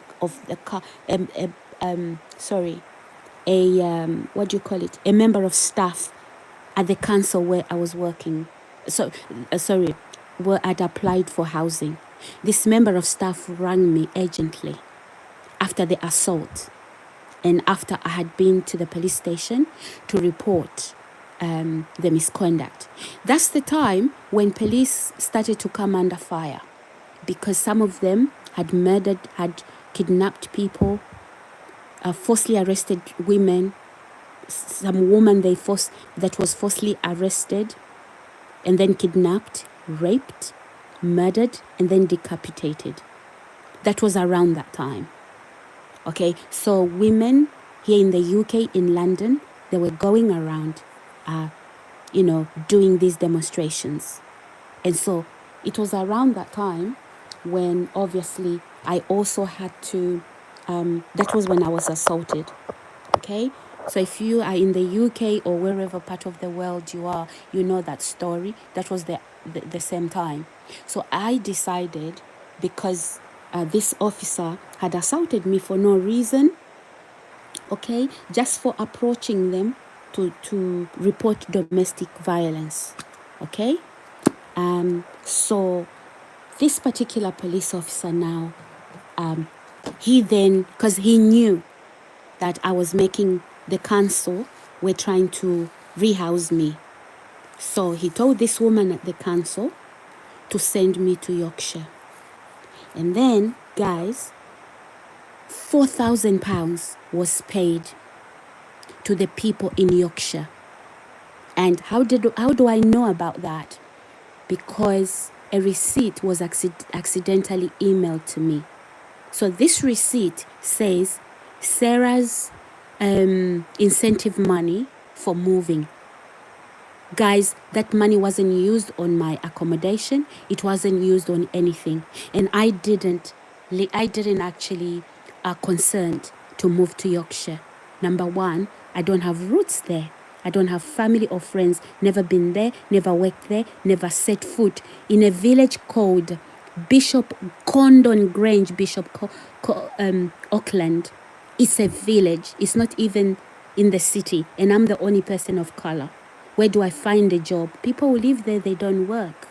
a member of staff at the council where I was working. Where I'd applied for housing. This member of staff rang me urgently after the assault and after I had been to the police station to report the misconduct. That's the time when police started to come under fire, because some of them had murdered, had kidnapped people, falsely arrested women, some woman that was falsely arrested and then kidnapped, raped, murdered, and then decapitated. That was around that time. Okay, so women here in the UK, in London, they were going around, doing these demonstrations. And so it was around that time when obviously I also had to, that was when I was assaulted. Okay, so if you are in the UK or wherever part of the world you are, you know that story. That was the same time. So I decided, because this officer had assaulted me for no reason, okay, just for approaching them to report domestic violence, okay. So this particular police officer now, he then, because he knew that I was making, the council were trying to rehouse me. So he told this woman at the council to send me to Yorkshire. And then, guys, £4,000 was paid to the people in Yorkshire. And how do I know about that? Because a receipt was accidentally emailed to me. So this receipt says Sarah's incentive money for moving. Guys, that money wasn't used on my accommodation. It wasn't used on anything. And I didn't actually consent to move to Yorkshire. Number one, I don't have roots there. I don't have family or friends. Never been there, never worked there, never set foot in a village called Bishop Condon Grange, Auckland. It's a village. It's not even in the city. And I'm the only person of color. Where do I find a job? People who live there, they don't work.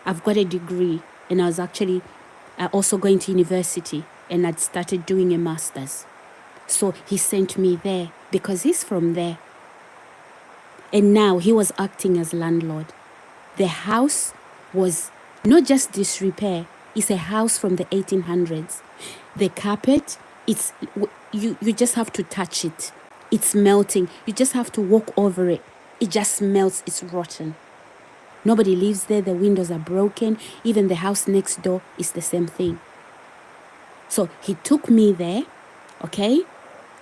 I've got a degree, and I was actually also going to university, and I'd started doing a master's. So he sent me there because he's from there. And now he was acting as landlord. The house was not just disrepair. It's a house from the 1800s. The carpet, you just have to touch it. It's melting. You just have to walk over it. It just melts. It's rotten. Nobody lives there. The windows are broken. Even the house next door is the same thing. So he took me there, okay,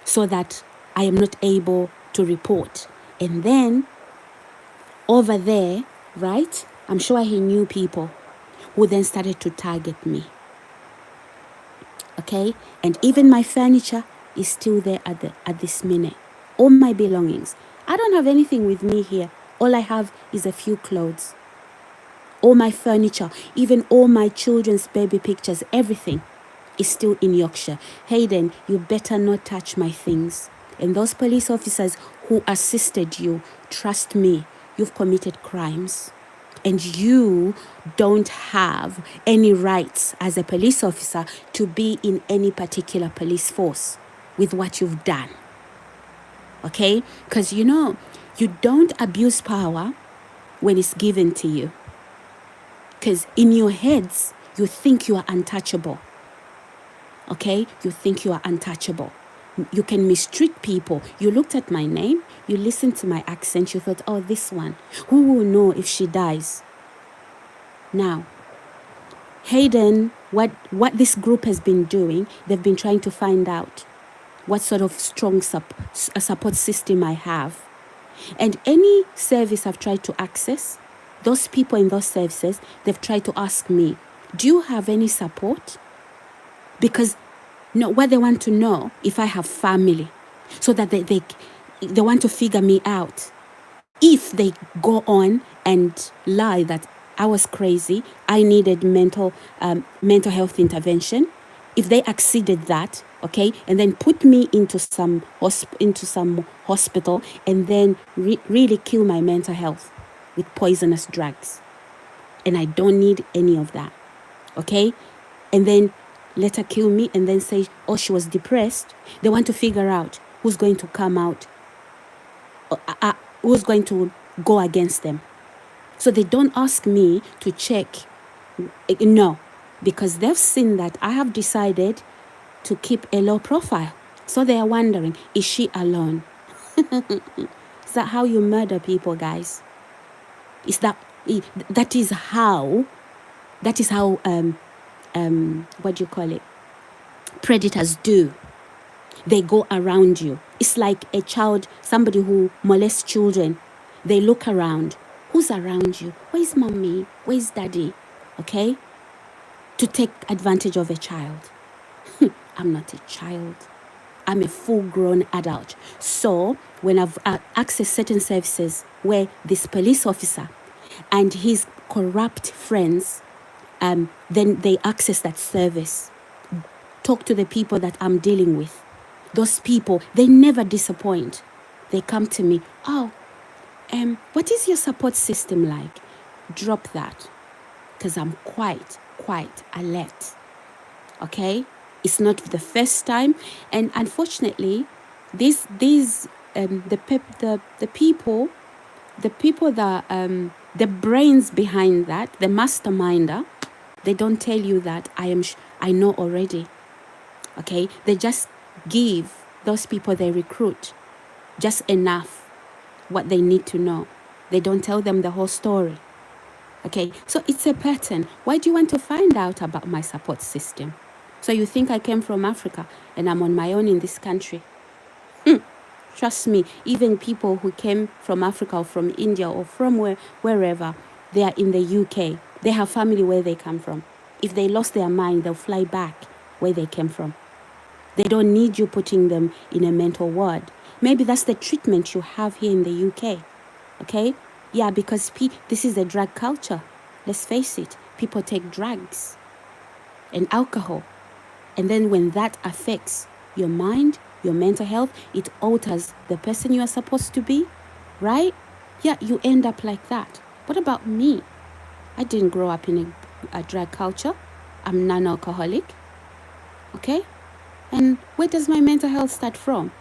so that I am not able to report. And then over there, right, I'm sure he knew people who then started to target me. Okay, and even my furniture is still there at this minute. All my belongings. I don't have anything with me here. All I have is a few clothes. All my furniture, even all my children's baby pictures, everything is still in Yorkshire. Hayden, you better not touch my things. And those police officers who assisted you, trust me, you've committed crimes. And you don't have any rights as a police officer to be in any particular police force with what you've done. Okay? Because you don't abuse power when it's given to you. Because in your heads, you think you are untouchable. Okay? You think you are untouchable. You can mistreat people. You looked at my name, you listened to my accent, you thought, oh, this one, who will know if she dies? Now, Hayden, what this group has been doing, they've been trying to find out what sort of strong support system I have. And any service I've tried to access, those people in those services, they've tried to ask me, do you have any support? Because what they want to know if I have family, so that they want to figure me out. If they go on and lie that I was crazy, I needed mental health intervention, if they exceeded that, okay, and then put me into some hospital and then really kill my mental health with poisonous drugs, and I don't need any of that, okay, and then let her kill me and then say, oh, she was depressed. They want to figure out who's going to come out, who's going to go against them. So they don't ask me to check, no, because they've seen that I have decided to keep a low profile. So they are wondering, is she alone? Is that how you murder people, guys? That is how what do you call it? Predators do. They go around you. It's like a child, somebody who molests children. They look around. Who's around you? Where's mommy? Where's daddy? Okay? To take advantage of a child. I'm not a child. I'm a full-grown adult. So when I've accessed certain services where this police officer and his corrupt friends, then they access that service. Talk to the people that I'm dealing with. Those people, they never disappoint. They come to me, oh, what is your support system like? Drop that, because I'm quite alert. Okay? It's not the first time, and unfortunately, the people that the brains behind that, the masterminder, they don't tell you that I know already. Okay, they just give those people they recruit just enough what they need to know. They don't tell them the whole story. Okay, so it's a pattern. Why do you want to find out about my support system? So you think I came from Africa and I'm on my own in this country? Trust me, even people who came from Africa or from India or from wherever, they are in the UK. They have family where they come from. If they lost their mind, they'll fly back where they came from. They don't need you putting them in a mental ward. Maybe that's the treatment you have here in the UK. Okay? Yeah, because this is a drug culture. Let's face it. People take drugs and alcohol. And then when that affects your mind, your mental health, it alters the person you are supposed to be, right? Yeah, you end up like that. What about me? I didn't grow up in a drug culture. I'm non-alcoholic. Okay? And where does my mental health start from?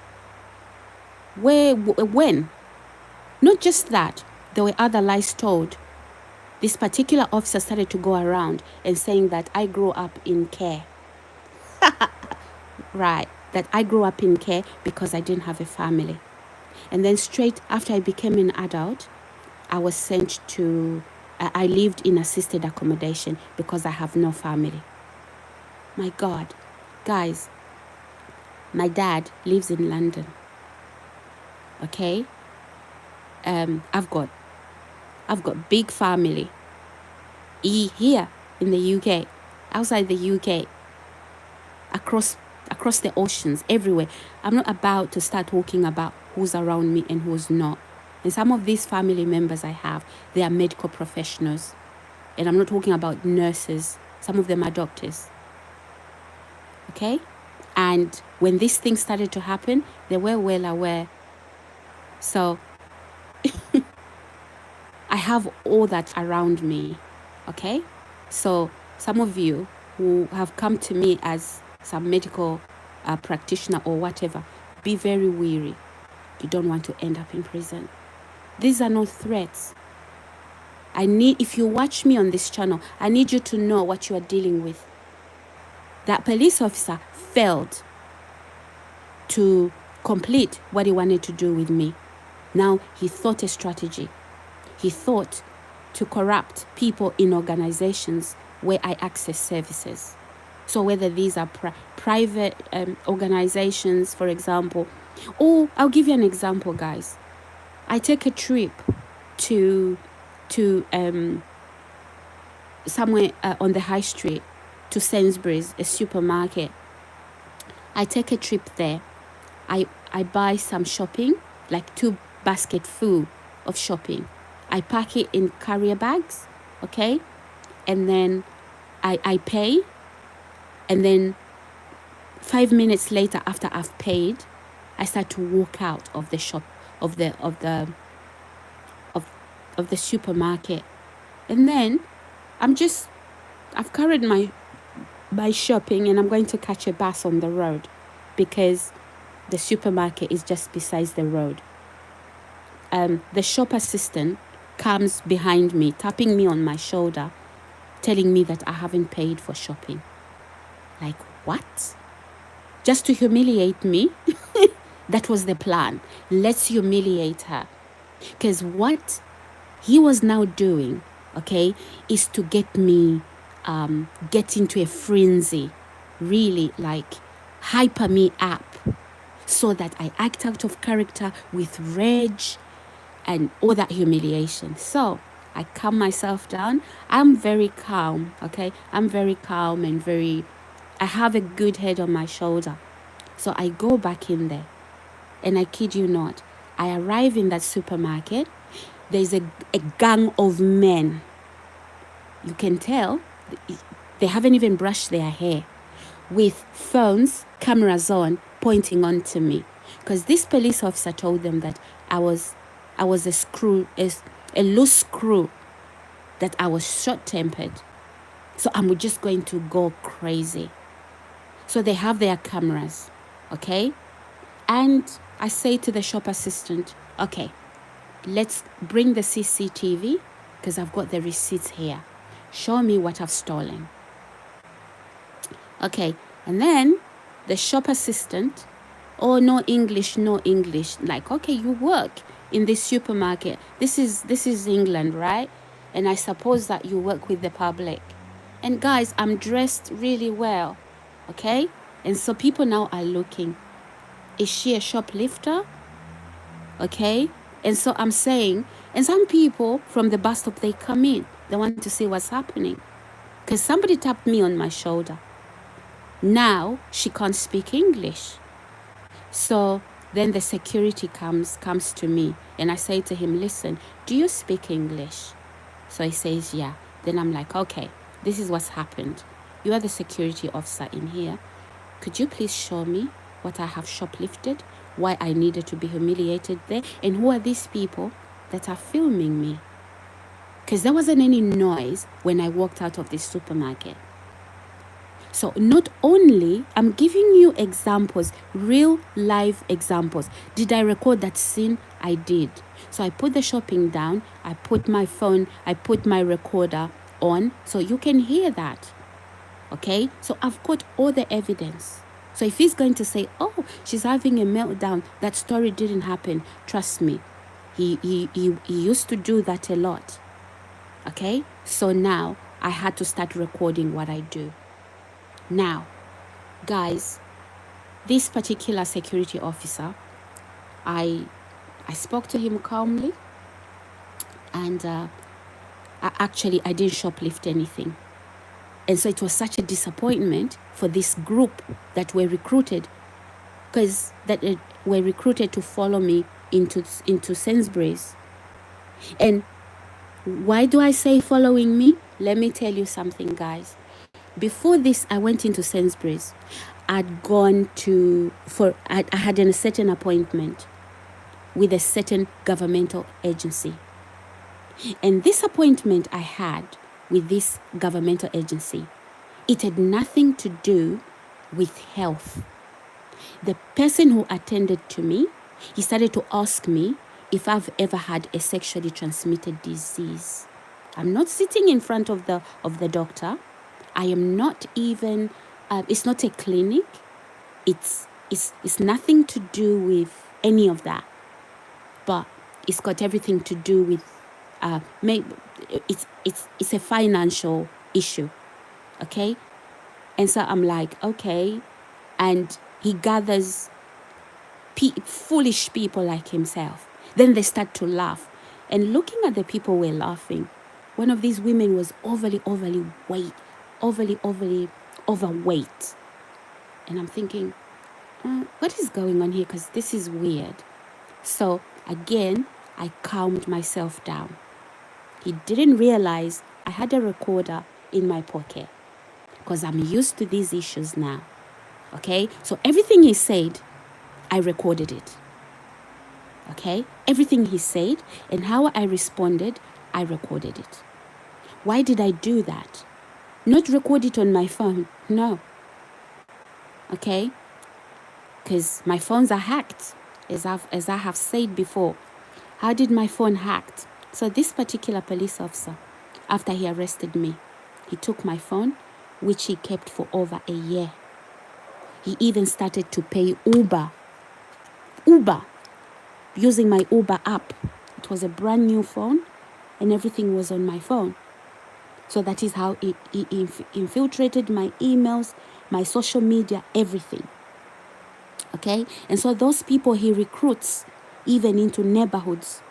When? Not just that, there were other lies told. This particular officer started to go around and saying that I grew up in care. Right, that I grew up in care because I didn't have a family. And then straight after I became an adult, I was sent to, I lived in assisted accommodation because I have no family. My God, guys, my dad lives in London. Okay? I've got big family here in the UK, outside the UK, across the oceans, everywhere. I'm not about to start talking about who's around me and who's not. And some of these family members I have, they are medical professionals. And I'm not talking about nurses. Some of them are doctors. Okay? And when these things started to happen, they were well aware. So I have all that around me. Okay? So some of you who have come to me as some medical practitioner or whatever, be very wary. You don't want to end up in prison. These are not threats. If you watch me on this channel, I need you to know what you are dealing with. That police officer failed to complete what he wanted to do with me. Now he thought a strategy. He thought to corrupt people in organizations where I access services. So whether these are private organizations, for example, or I'll give you an example, guys. I take a trip to somewhere on the high street, to Sainsbury's, a supermarket. I take a trip there. I buy some shopping, like 2 baskets full of shopping. I pack it in carrier bags, okay? And then I pay. And then 5 minutes later, after I've paid, I start to walk out of the shop, of the supermarket. And then I've carried my shopping and I'm going to catch a bus on the road because the supermarket is just beside the road. The shop assistant comes behind me, tapping me on my shoulder, telling me that I haven't paid for shopping. Like, what? Just to humiliate me? That was the plan. Let's humiliate her. Because what he was now doing, okay, is to get me get into a frenzy, really like hyper me up so that I act out of character with rage and all that humiliation. So I calm myself down. I'm very calm, okay? I'm very calm and I have a good head on my shoulder. So I go back in there. And I kid you not, I arrive in that supermarket. There's a gang of men. You can tell they haven't even brushed their hair, with phones, cameras on, pointing on to me. Because this police officer told them that I was a loose screw, that I was short-tempered. So I'm just going to go crazy. So they have their cameras, okay? And I say to the shop assistant, okay, let's bring the CCTV because I've got the receipts here. Show me what I've stolen. Okay, and then the shop assistant, oh, no English, no English. Like, okay, you work in this supermarket. This is England, right? And I suppose that you work with the public. And guys, I'm dressed really well, okay? And so people now are looking. Is she a shoplifter? Okay? And so I'm saying, and some people from the bus stop, they come in. They want to see what's happening. Because somebody tapped me on my shoulder. Now she can't speak English. So then the security comes to me, and I say to him, listen, do you speak English? So he says, yeah. Then I'm like, okay, this is what's happened. You are the security officer in here. Could you please show me what I have shoplifted, why I needed to be humiliated there, and who are these people that are filming me? Because there wasn't any noise when I walked out of this supermarket. So not only I'm giving you examples, real life examples. Did I record that scene? I did. So I put the shopping down, I put my phone, I put my recorder on so you can hear that. Okay? So I've got all the evidence. So if he's going to say, oh, she's having a meltdown, that story didn't happen, trust me. He used to do that a lot. Okay? So now I had to start recording what I do. Now, guys, this particular security officer, I spoke to him calmly, and I didn't shoplift anything. And so it was such a disappointment for this group that were recruited, were recruited to follow me into Sainsbury's. And why do I say following me? Let me tell you something, guys. Before this, I went into Sainsbury's. I had a certain appointment with a certain governmental agency. And this appointment I had with this governmental agency, it had nothing to do with health. The person who attended to me, he started to ask me if I've ever had a sexually transmitted disease. I'm not sitting in front of the doctor. I am not even, it's not a clinic. It's nothing to do with any of that. But it's got everything to do with, it's a financial issue. Okay? And so I'm like, okay. And he gathers foolish people like himself. Then they start to laugh. And looking at the people who were laughing, one of these women was overly overweight. And I'm thinking, what is going on here? Because this is weird. So again, I calmed myself down. He didn't realize I had a recorder in my pocket because I'm used to these issues now. Okay? So everything he said, I recorded it. Okay? Everything he said and how I responded, I recorded it. Why did I do that? Not record it on my phone. No. Okay? Because my phones are hacked, as I have said before. How did my phone hacked? So this particular police officer, after he arrested me, he took my phone, which he kept for over a year. He even started to pay Uber, using my Uber app. It was a brand new phone, and everything was on my phone. So that is how he infiltrated my emails, my social media, everything. Okay? And so those people he recruits even into neighborhoods.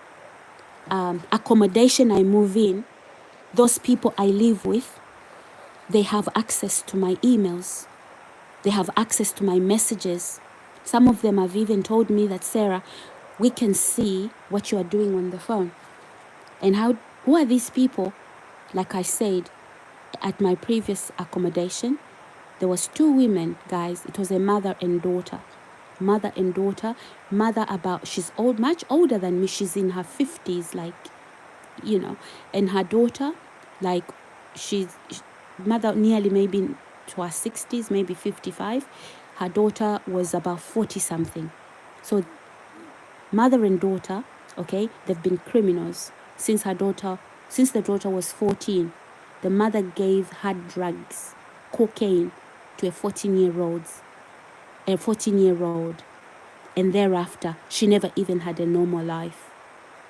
Accommodation I move in, those people I live with, they have access to my emails. They have access to my messages. Some of them have even told me that, Sarah, we can see what you are doing on the phone. And who are these people? Like I said, at my previous accommodation, there was 2 women, guys. It was a mother and daughter. Mother she's old, much older than me. She's in her 50s, and her daughter, mother nearly maybe to her 60s, maybe 55. Her daughter was about 40 something. So mother and daughter, okay, they've been criminals since the daughter was 14. The mother gave her drugs, cocaine, to a 14-year-old, and thereafter she never even had a normal life.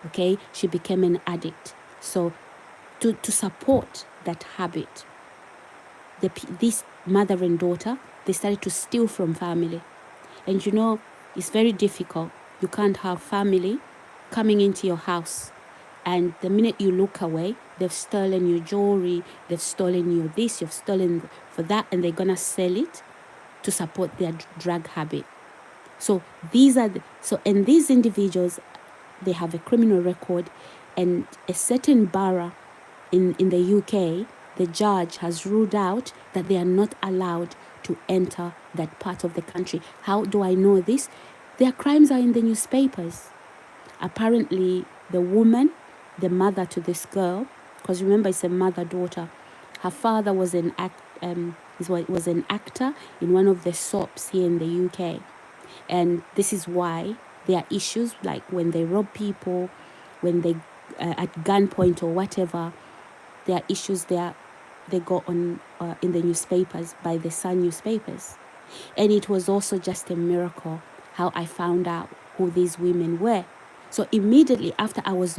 Okay, she became an addict. So to support that habit, this mother and daughter, they started to steal from family. And you know, it's very difficult. You can't have family coming into your house, and the minute you look away, they've stolen your jewelry, they've stolen your this, you've stolen for that, and they're gonna sell it to support their drug habit. So and these individuals, they have a criminal record, and a certain borough in the UK, the judge has ruled out that they are not allowed to enter that part of the country. How do I know this? Their crimes are in the newspapers. Apparently, the woman, the mother to this girl, because remember it's a mother-daughter, her father was an actor in one of the soaps here in the UK. And this is why there are issues like when they rob people, when they at gunpoint or whatever, there are issues there. They go on in the newspapers, by the Sun newspapers. And it was also just a miracle how I found out who these women were. So immediately after I was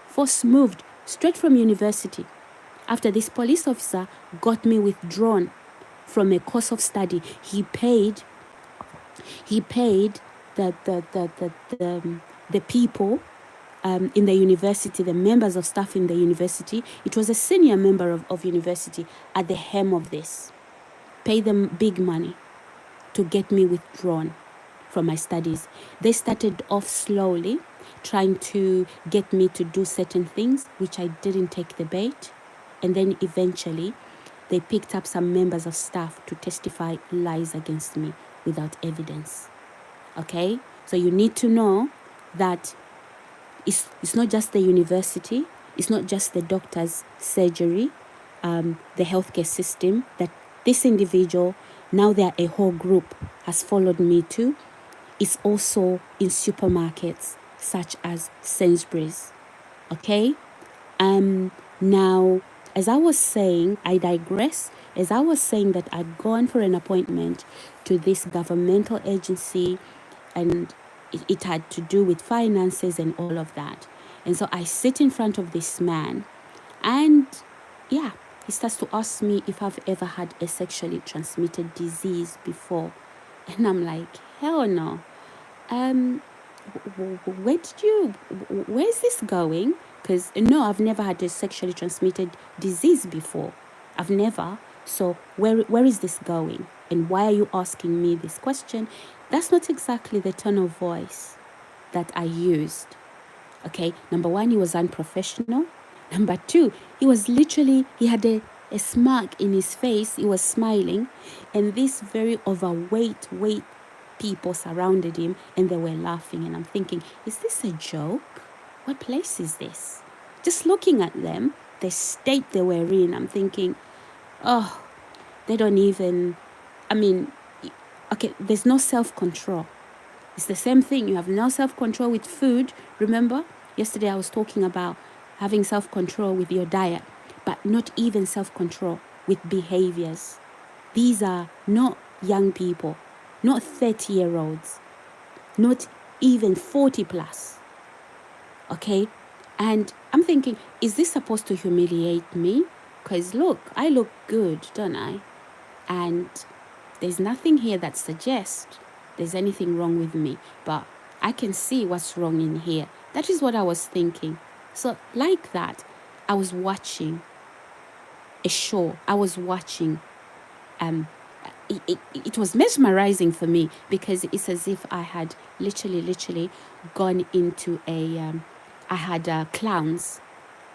force moved straight from university, after this police officer got me withdrawn from a course of study, he paid the people in the university, the members of staff in the university. It was a senior member of university at the helm of this. Pay them big money to get me withdrawn from my studies. They started off slowly, trying to get me to do certain things, which I didn't take the bait. And then eventually, they picked up some members of staff to testify lies against me without evidence. Okay? So you need to know that it's not just the university, it's not just the doctor's surgery, the healthcare system, that this individual, now they're a whole group, has followed me to. It's also in supermarkets such as Sainsbury's. Okay? Now, as I was saying, I digress. As I was saying that I'd gone for an appointment to this governmental agency, and it had to do with finances and all of that. And so I sit in front of this man, and yeah, he starts to ask me if I've ever had a sexually transmitted disease before. And I'm like, hell no. Where's this going? Because no, I've never had a sexually transmitted disease before. I've never. So where is this going? And why are you asking me this question? That's not exactly the tone of voice that I used. Okay, number one, he was unprofessional. Number two, he had a smirk in his face. He was smiling, and these very overweight people surrounded him, and they were laughing. And I'm thinking, is this a joke? What place is this? Just looking at them, the state they were in, I'm thinking, oh, they don't even, okay, there's no self-control. It's the same thing. You have no self-control with food. Remember, yesterday I was talking about having self-control with your diet, but not even self-control with behaviors. These are not young people, not 30-year-olds, not even 40 plus. Okay? And I'm thinking, is this supposed to humiliate me? Because look, I look good, don't I? And there's nothing here that suggests there's anything wrong with me, but I can see what's wrong in here. That is what I was thinking. So like that, I was watching a show. I was watching, it was mesmerizing for me, because it's as if I had literally gone into I had clowns,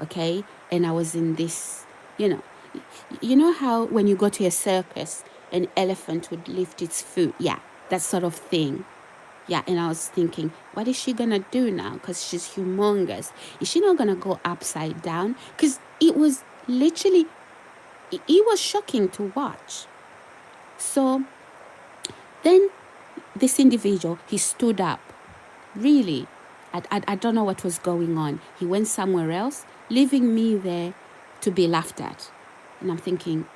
okay? And I was in this, you know how when you go to a circus, an elephant would lift its foot? Yeah, that sort of thing. Yeah, and I was thinking, what is she gonna do now? Because she's humongous. Is she not gonna go upside down? Because it was literally, it was shocking to watch. So then this individual, he stood up. Really, I don't know what was going on. He went somewhere else, leaving me there to be laughed at. And I'm thinking,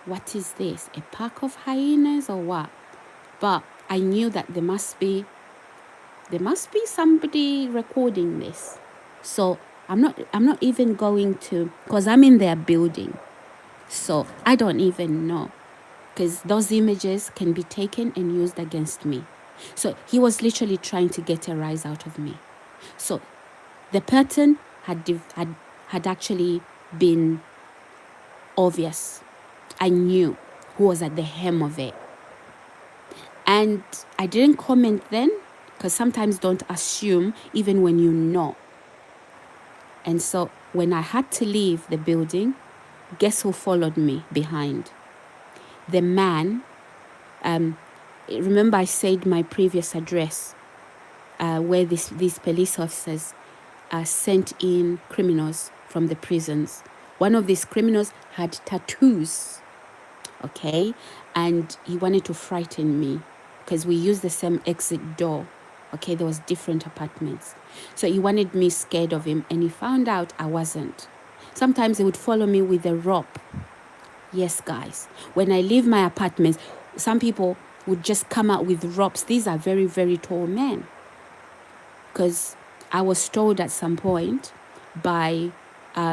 what is this? A pack of hyenas or what? But I knew that there must be somebody recording this. So I'm not even going to, because I'm in their building. So I don't even know, because those images can be taken and used against me. So he was literally trying to get a rise out of me. So the pattern had actually been obvious. I knew who was at the hem of it. And I didn't comment then, because sometimes don't assume even when you know. And so when I had to leave the building, guess who followed me behind? The man, remember I said my previous address, where these police officers sent in criminals from the prisons. One of these criminals had tattoos, okay? And he wanted to frighten me because we used the same exit door. Okay, there was different apartments. So he wanted me scared of him, and he found out I wasn't. Sometimes he would follow me with a rope. Yes, guys. When I leave my apartments, some people would just come out with ropes. These are very, very tall men. Because I was told at some point by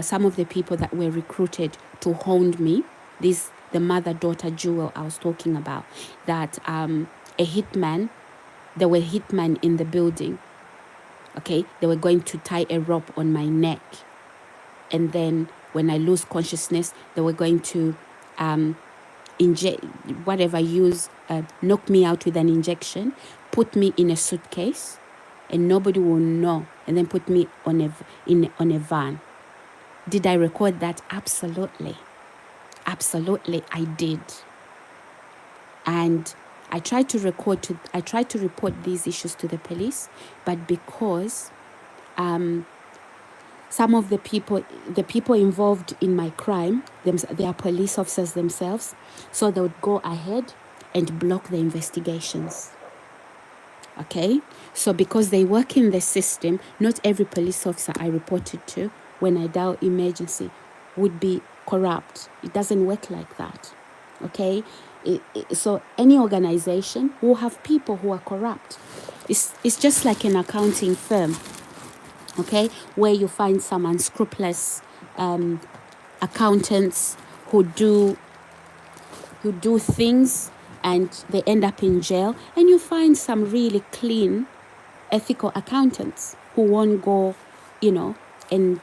some of the people that were recruited to hound me, the mother-daughter duel I was talking about, that there were hitmen in the building. Okay, they were going to tie a rope on my neck, and then when I lose consciousness, they were going to inject knock me out with an injection, put me in a suitcase, and nobody will know, and then put me on a van. Did I record that? Absolutely, I did. And I tried to report these issues to the police, but because some of the people involved in my crime, they are police officers themselves, so they would go ahead and block the investigations. Okay, so because they work in the system, not every police officer I reported to when I dial emergency would be corrupt. It doesn't work like that. Okay, so any organization will have people who are corrupt. It's just like an accounting firm, okay, where you find some unscrupulous accountants who do things and they end up in jail, and you find some really clean, ethical accountants who won't go, and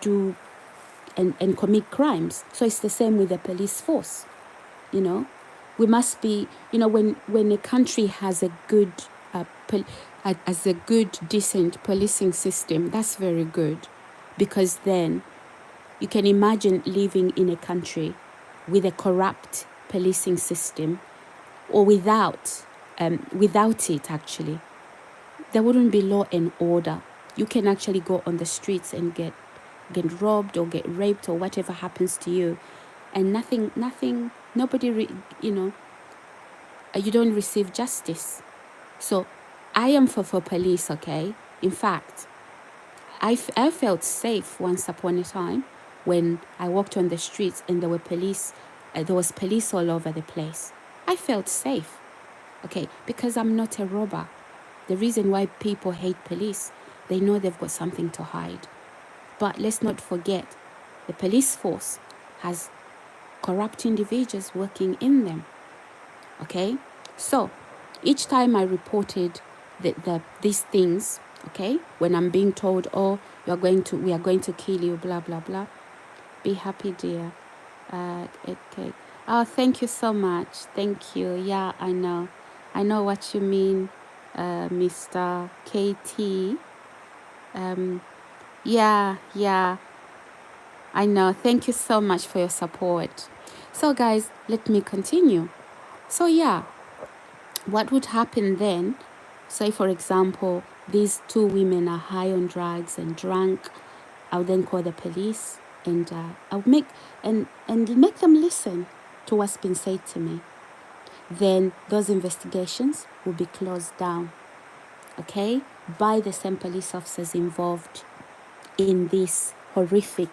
do and commit crimes. So it's the same with the police force. We must be, when a country has a good decent policing system, that's very good, because then you can imagine living in a country with a corrupt policing system, or without it. Actually, there wouldn't be law and order. You can actually go on the streets and get robbed or get raped or whatever happens to you, and nobody, you don't receive justice. So I am for police, okay? In fact, I felt safe once upon a time when I walked on the streets and there was police all over the place. I felt safe, okay, because I'm not a robber. The reason why people hate police, they know they've got something to hide. But let's not forget, the police force has corrupt individuals working in them, okay? So each time I reported these things, okay, when I'm being told, oh, we are going to kill you, blah, blah, blah, be happy, dear. Okay. Oh, thank you so much. Thank you. Yeah, I know what you mean, Mr. KT. Yeah, I know. Thank you so much for your support. So guys, let me continue. So yeah, what would happen then? Say, for example, these two women are high on drugs and drunk. I'll then call the police, and I'll make them listen to what's been said to me. then those investigations will be closed down, okay, by the same police officers involved in these horrific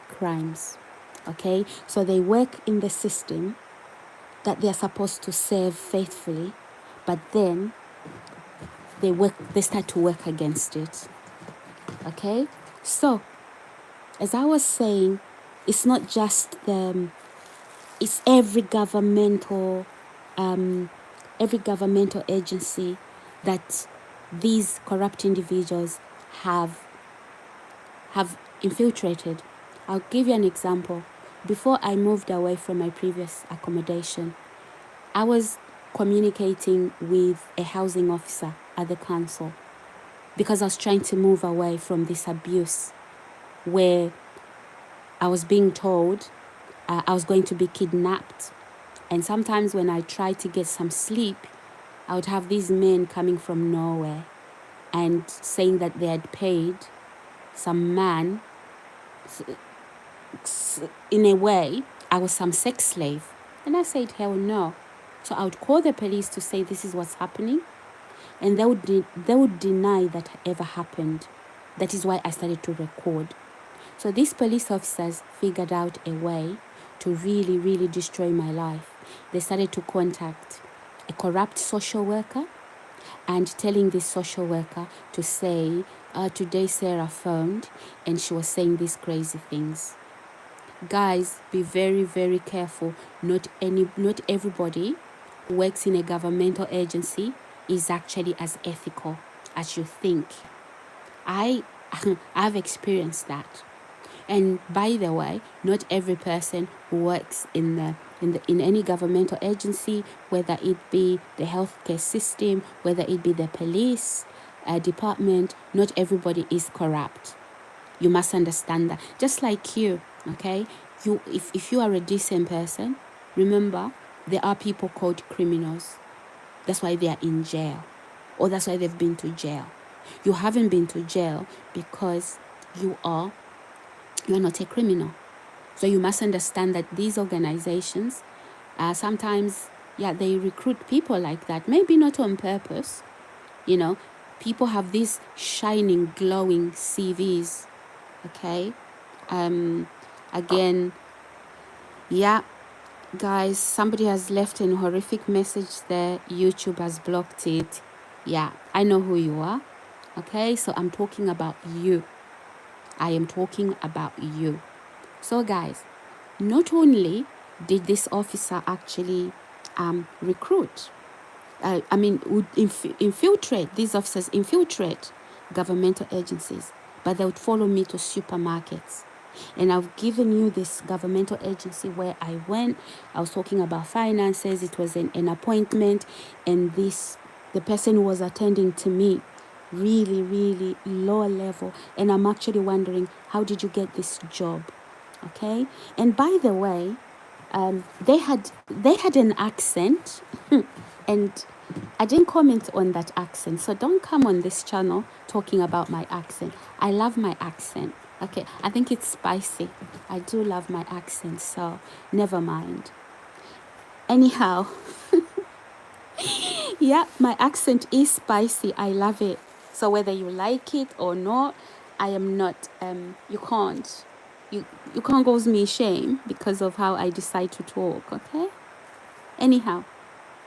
crimes, okay? So they work in the system that they're supposed to serve faithfully, but then they start to work against it, okay? So as I was saying, it's not just it's every governmental agency that these corrupt individuals have infiltrated. I'll give you an example. Before I moved away from my previous accommodation, I was communicating with a housing officer at the council because I was trying to move away from this abuse where I was being told I was going to be kidnapped. And sometimes when I tried to get some sleep, I would have these men coming from nowhere and saying that they had paid some man. In a way, I was some sex slave. And I said, hell no. So I would call the police to say this is what's happening. And they would deny that ever happened. That is why I started to record. So these police officers figured out a way to really, really destroy my life. They started to contact a corrupt social worker and telling this social worker to say, today Sarah phoned and she was saying these crazy things. Guys, be very, very careful. Not everybody who works in a governmental agency is actually as ethical as you think. I've experienced that. And by the way, not every person who works in any governmental agency, whether it be the healthcare system, whether it be the police department, not everybody is corrupt. You must understand that. Just like you, okay? If you are a decent person, remember there are people called criminals. That's why they are in jail, or that's why they've been to jail. You haven't been to jail because you're not a criminal. So you must understand that these organizations, sometimes, they recruit people like that. Maybe not on purpose. People have these shining, glowing CVs. Okay. Again, guys, somebody has left an horrific message there. YouTube has blocked it. Yeah, I know who you are. Okay, so I'm talking about you. I am talking about you. So guys, not only did this officer actually recruit, would infiltrate, these officers infiltrate governmental agencies, but they would follow me to supermarkets. And I've given you this governmental agency where I went. I was talking about finances. It was an appointment, and the person who was attending to me, really, really low level. And I'm actually wondering, how did you get this job? Okay. And by the way, they had an accent, and I didn't comment on that accent. So don't come on this channel talking about my accent. I love my accent. Okay, I think it's spicy. I do love my accent, so never mind. Anyhow, my accent is spicy. I love it. So whether you like it or not, I am not. You can't cause me shame because of how I decide to talk. Okay. Anyhow,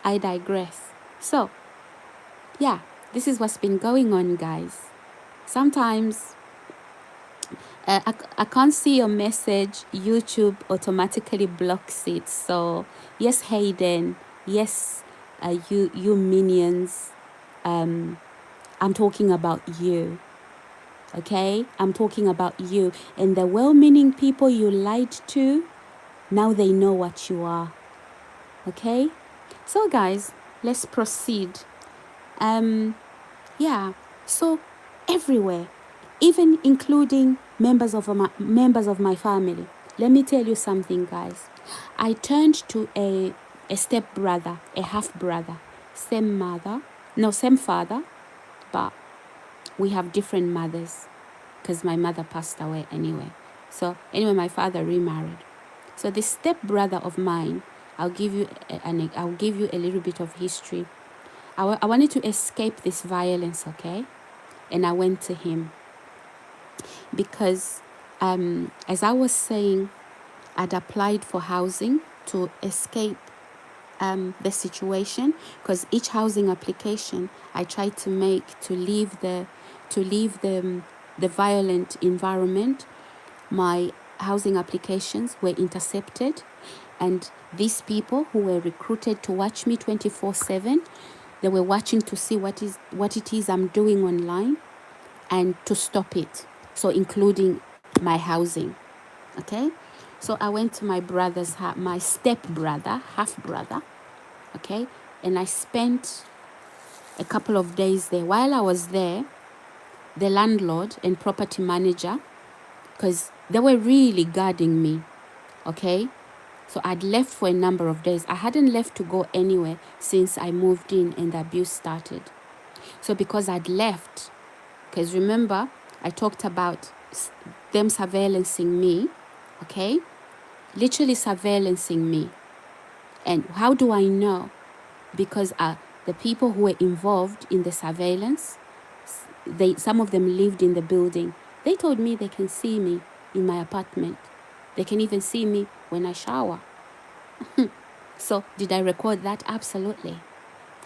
I digress. So, this is what's been going on, guys. Sometimes I can't see your message. YouTube automatically blocks it. So yes, Hayden. Yes, you minions. I'm talking about you. Okay, I'm talking about you, and the well-meaning people you lied to. Now they know what you are. Okay, so guys, let's proceed. So everywhere, even including members of my family. Let me tell you something, guys. I turned to a step brother, a half brother, same father, but we have different mothers because my mother passed away anyway. So anyway, my father remarried. So this step brother of mine, I'll give you a little bit of history. I wanted to escape this violence, okay? And I went to him because, as I was saying, I'd applied for housing to escape the situation, because each housing application I tried to make to leave the violent environment, my housing applications were intercepted, and these people who were recruited to watch me 24/7, they were watching to see what it is I'm doing online and to stop it. So including my housing. Okay? So I went to my my step-brother, half-brother, okay? And I spent a couple of days there. While I was there, the landlord and property manager, because they were really guarding me, okay? So I'd left for a number of days. I hadn't left to go anywhere since I moved in and the abuse started. So because I'd left, because remember, I talked about them surveillancing me, okay? Literally surveillancing me. And how do I know? Because the people who were involved in the surveillance, some of them lived in the building. They told me they can see me in my apartment. They can even see me when I shower. So did I record that? Absolutely.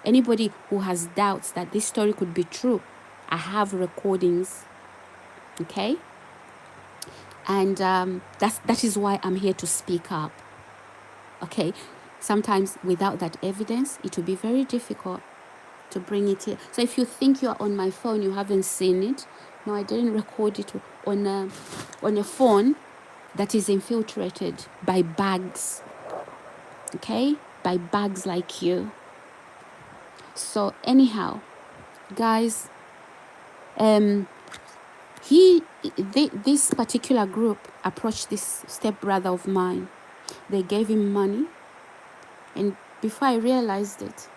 Anybody who has doubts that this story could be true, I have recordings, okay? And that is why I'm here to speak up, okay? Sometimes without that evidence, it will be very difficult to bring it here. So if you think you're on my phone, you haven't seen it. No, I didn't record it on a phone that is infiltrated by bugs, okay? By bugs like you. So anyhow, guys, this particular group approached this stepbrother of mine. They gave him money, and before I realized it,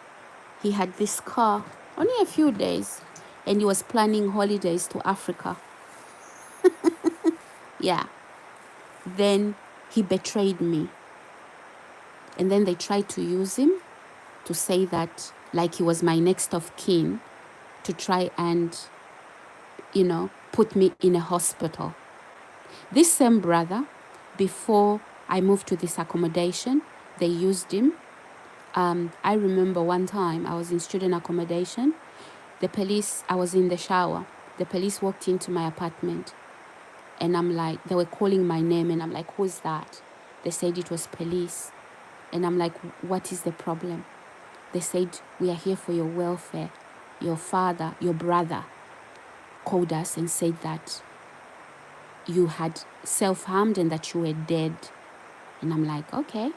he had this car, only a few days, and he was planning holidays to Africa. Yeah. Then he betrayed me. And then they tried to use him to say that, like he was my next of kin, to try and, put me in a hospital. This same brother, before I moved to this accommodation, they used him. I remember one time I was in student accommodation. I was in the shower. The police walked into my apartment, and I'm like, they were calling my name, and I'm like, who's that? They said it was police. And I'm like, what is the problem? They said, we are here for your welfare. Your father, your brother called us and said that you had self-harmed and that you were dead. And I'm like, okay,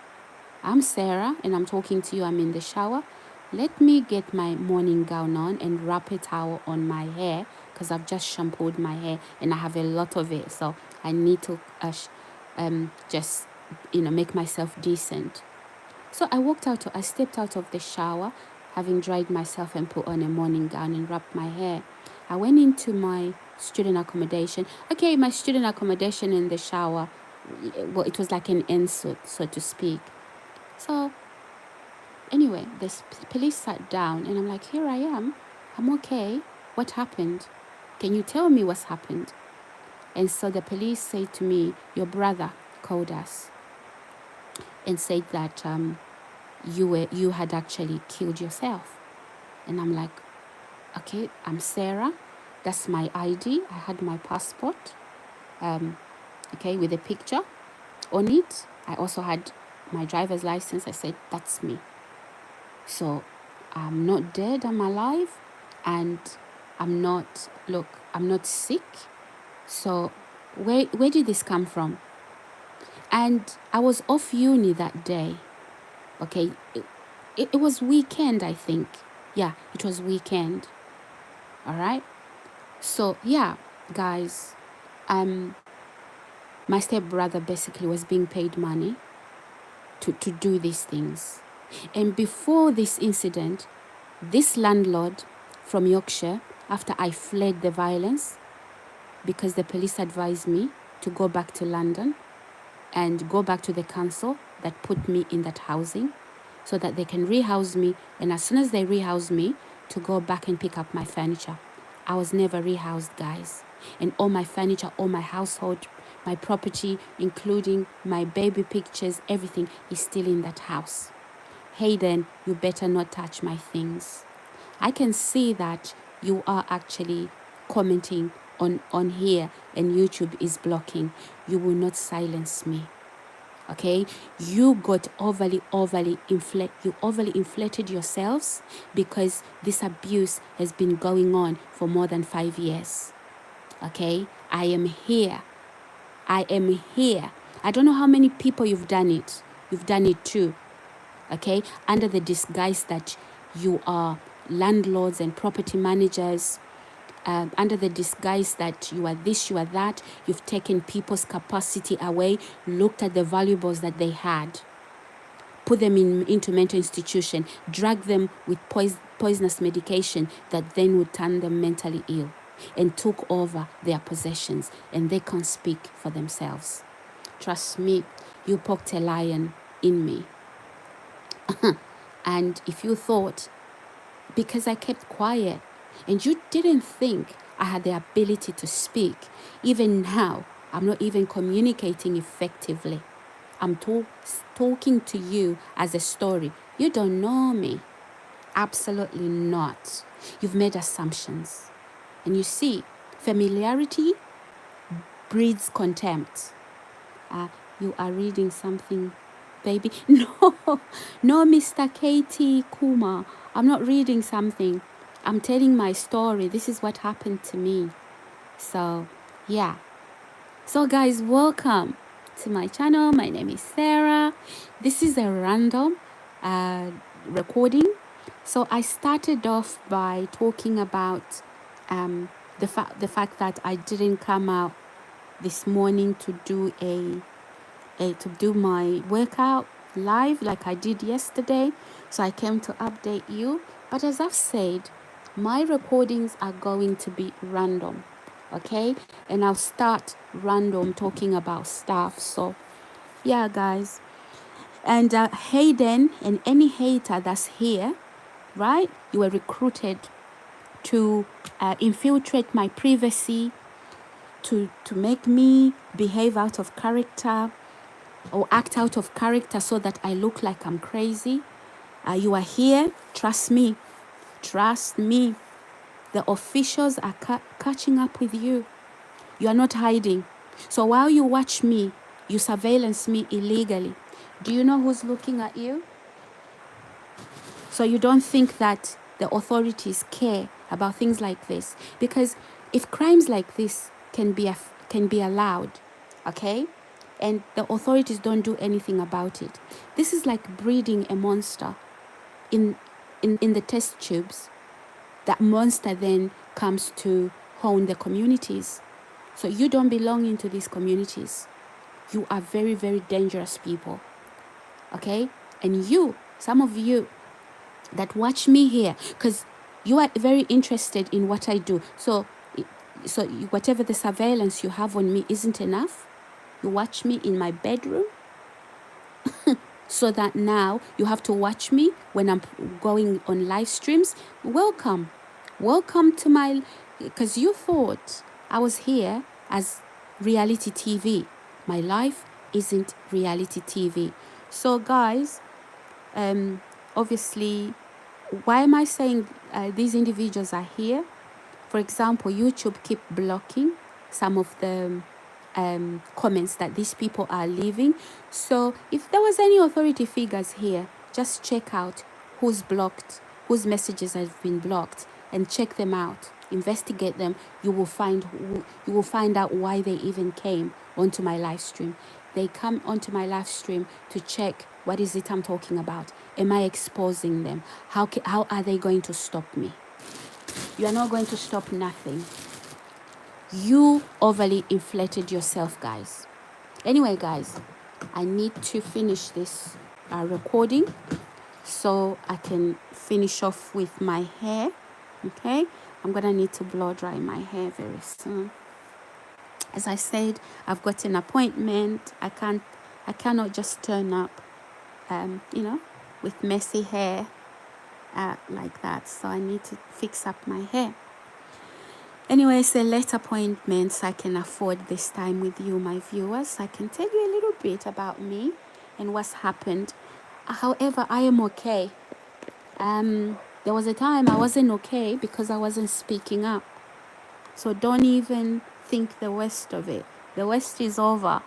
I'm Sarah and I'm talking to you. I'm in the shower. Let me get my morning gown on and wrap a towel on my hair, because I've just shampooed my hair and I have a lot of it. So I need to just, make myself decent. So I stepped out of the shower, having dried myself and put on a morning gown and wrapped my hair. I went into my student accommodation. Okay, my student accommodation in the shower, well, it was like an ensuite, so to speak. So anyway, the police sat down and I'm like, here I am. I'm okay. What happened? Can you tell me what's happened? And so the police said to me, your brother called us and said that you had actually killed yourself. And I'm like, okay, I'm Sarah. That's my ID. I had my passport, okay, with a picture on it. I also had my driver's license. I said, that's me. So I'm not dead, I'm alive, and I'm not sick. So where did this come from? And I was off uni that day. Okay, it was weekend, I think. Yeah, it was weekend. All right. So yeah, guys, my stepbrother basically was being paid money to do these things. And before this incident, this landlord from Yorkshire, after I fled the violence, because the police advised me to go back to London and go back to the council that put me in that housing so that they can rehouse me. And as soon as they rehouse me, to go back and pick up my furniture. I was never rehoused, guys. And all my furniture, all my household, my property, including my baby pictures, everything is still in that house. Hayden, you better not touch my things. I can see that you are actually commenting on here and YouTube is blocking. You will not silence me. Okay, you got overly inflated yourselves because this abuse has been going on for more than 5 years. Okay, I am here. I don't know how many people you've done it. You've done it too. Okay, under the disguise that you are landlords and property managers, under the disguise that you are this, you are that. You've taken people's capacity away, looked at the valuables that they had, put them into mental institution, drug them with poisonous medication that then would turn them mentally ill, and took over their possessions, and they can't speak for themselves. Trust me, you poked a lion in me. And if you thought, because I kept quiet, and you didn't think I had the ability to speak, even now, I'm not even communicating effectively. I'm talking to you as a story. You don't know me. Absolutely not. You've made assumptions. And you see, familiarity breeds contempt. You are reading something, baby. No, Mr. Katie Kuma. I'm not reading something. I'm telling my story. This is what happened to me. So, yeah. So, guys, welcome to my channel. My name is Sarah. This is a random recording. So, I started off by talking about the fact that I didn't come out this morning to do my workout live like I did yesterday. So I came to update you. But as I've said, my recordings are going to be random. Okay? And I'll start random talking about stuff. So yeah, guys. And Hayden and any hater that's here, right? You were recruited to infiltrate my privacy, to make me behave out of character or act out of character so that I look like I'm crazy. You are here. Trust me. Trust me. The officials are catching up with you. You are not hiding. So while you watch me, you surveillance me illegally. Do you know who's looking at you? So you don't think that the authorities care about things like this. Because if crimes like this can be allowed, okay? And the authorities don't do anything about it. This is like breeding a monster in the test tubes. That monster then comes to haunt the communities. So you don't belong into these communities. You are very, very dangerous people. Okay? And some of you that watch me here, because you are very interested in what I do. So whatever the surveillance you have on me isn't enough. You watch me in my bedroom so that now you have to watch me when I'm going on live streams. Welcome to my, because you thought I was here as reality TV. My life isn't reality TV. So guys, obviously, why am I saying these individuals are here? For example, YouTube keep blocking some of the comments that these people are leaving. So if there was any authority figures here, just check out who's blocked, whose messages have been blocked, and check them out. Investigate them. You will find out why they even came onto my live stream. They come onto my live stream to check what is it I'm talking about. Am I exposing them? How are they going to stop me? You are not going to stop nothing. You overly inflated yourself, guys. Anyway, guys, I need to finish this recording so I can finish off with my hair. Okay, I'm gonna need to blow dry my hair very soon. As I said, I've got an appointment. I cannot just turn up you know, with messy hair like that. So I need to fix up my hair. Anyway, it's a late appointment, so I can afford this time with you, my viewers. I can tell you a little bit about me and what's happened. However, I am okay. There was a time I wasn't okay because I wasn't speaking up. So don't even think the worst of it. The worst is over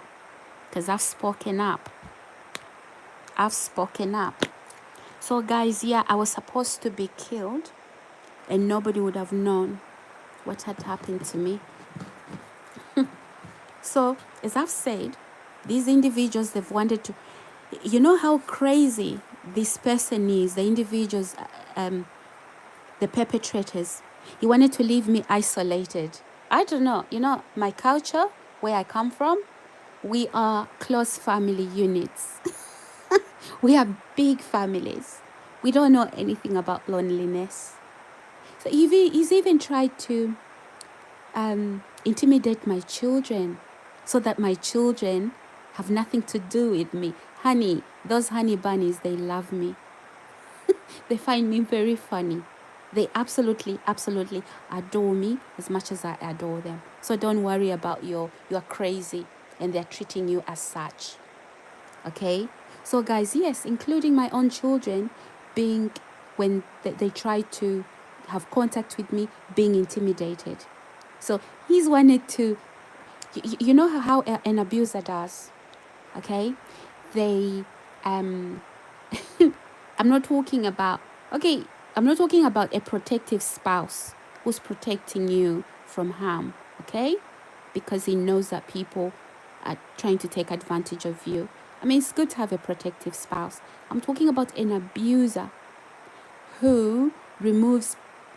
because I've spoken up. I've spoken up. So guys, yeah, I was supposed to be killed and nobody would have known what had happened to me. So, as I've said, these individuals, they've wanted to, you know how crazy this person is, the individuals, the perpetrators. He wanted to leave me isolated. I don't know, you know, my culture, where I come from, we are close family units. We are big families. We don't know anything about loneliness. So he's even tried to intimidate my children so that my children have nothing to do with me. Honey, those honey bunnies, they love me. They find me very funny. They absolutely adore me as much as I adore them. So don't worry about you're crazy and they're treating you as such. Okay? So guys, yes, including my own children being, when they try to have contact with me, being intimidated. So he's wanted to, you know how an abuser does, okay? They, I'm not talking about, okay, I'm not talking about a protective spouse who's protecting you from harm, okay? Because he knows that people are trying to take advantage of you. I mean, it's good to have a protective spouse. I'm talking about an abuser who removes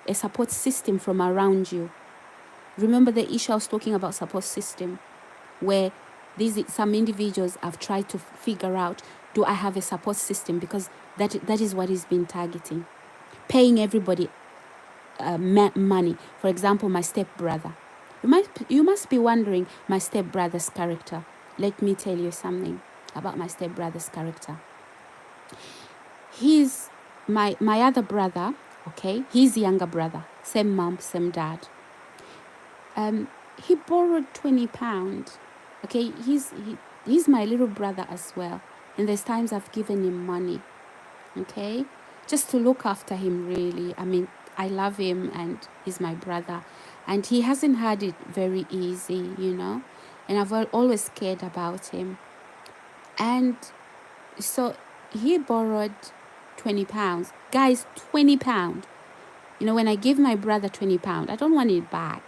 a support system from around you. Remember the issue I was talking about, support system, where some individuals have tried to figure out, do I have a support system? Because that is what he's been targeting. Paying everybody money. For example, my stepbrother. You must be wondering my stepbrother's character. Let me tell you something about my stepbrother's character. He's my other brother, okay? He's younger brother, same mom, same dad. He borrowed £20. Okay, he's my little brother as well. And there's times I've given him money, okay? Just to look after him, really. I mean, I love him and he's my brother. And he hasn't had it very easy, you know? And I've always cared about him. And so he borrowed £20. Guys, £20. You know, when I give my brother £20, I don't want it back.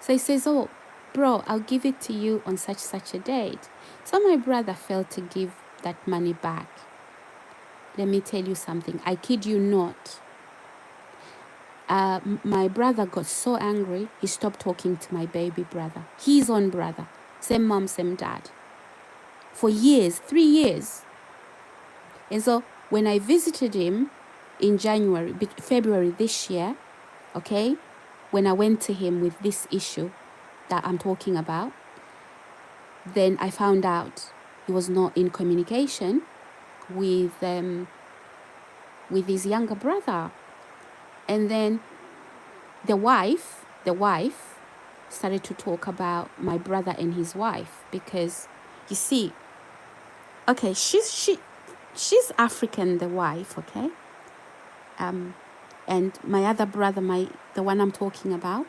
So he says, oh, bro, I'll give it to you on such a date. So my brother failed to give that money back. Let me tell you something. I kid you not. My brother got so angry, he stopped talking to my baby brother. His own brother. Same mom, same dad. For years, 3 years. And so when I visited him in February this year, okay, when I went to him with this issue that I'm talking about, then I found out he was not in communication with his younger brother. And then the wife started to talk about my brother and his wife, because you see, okay, she's African, the wife, okay? And my other brother, the one I'm talking about,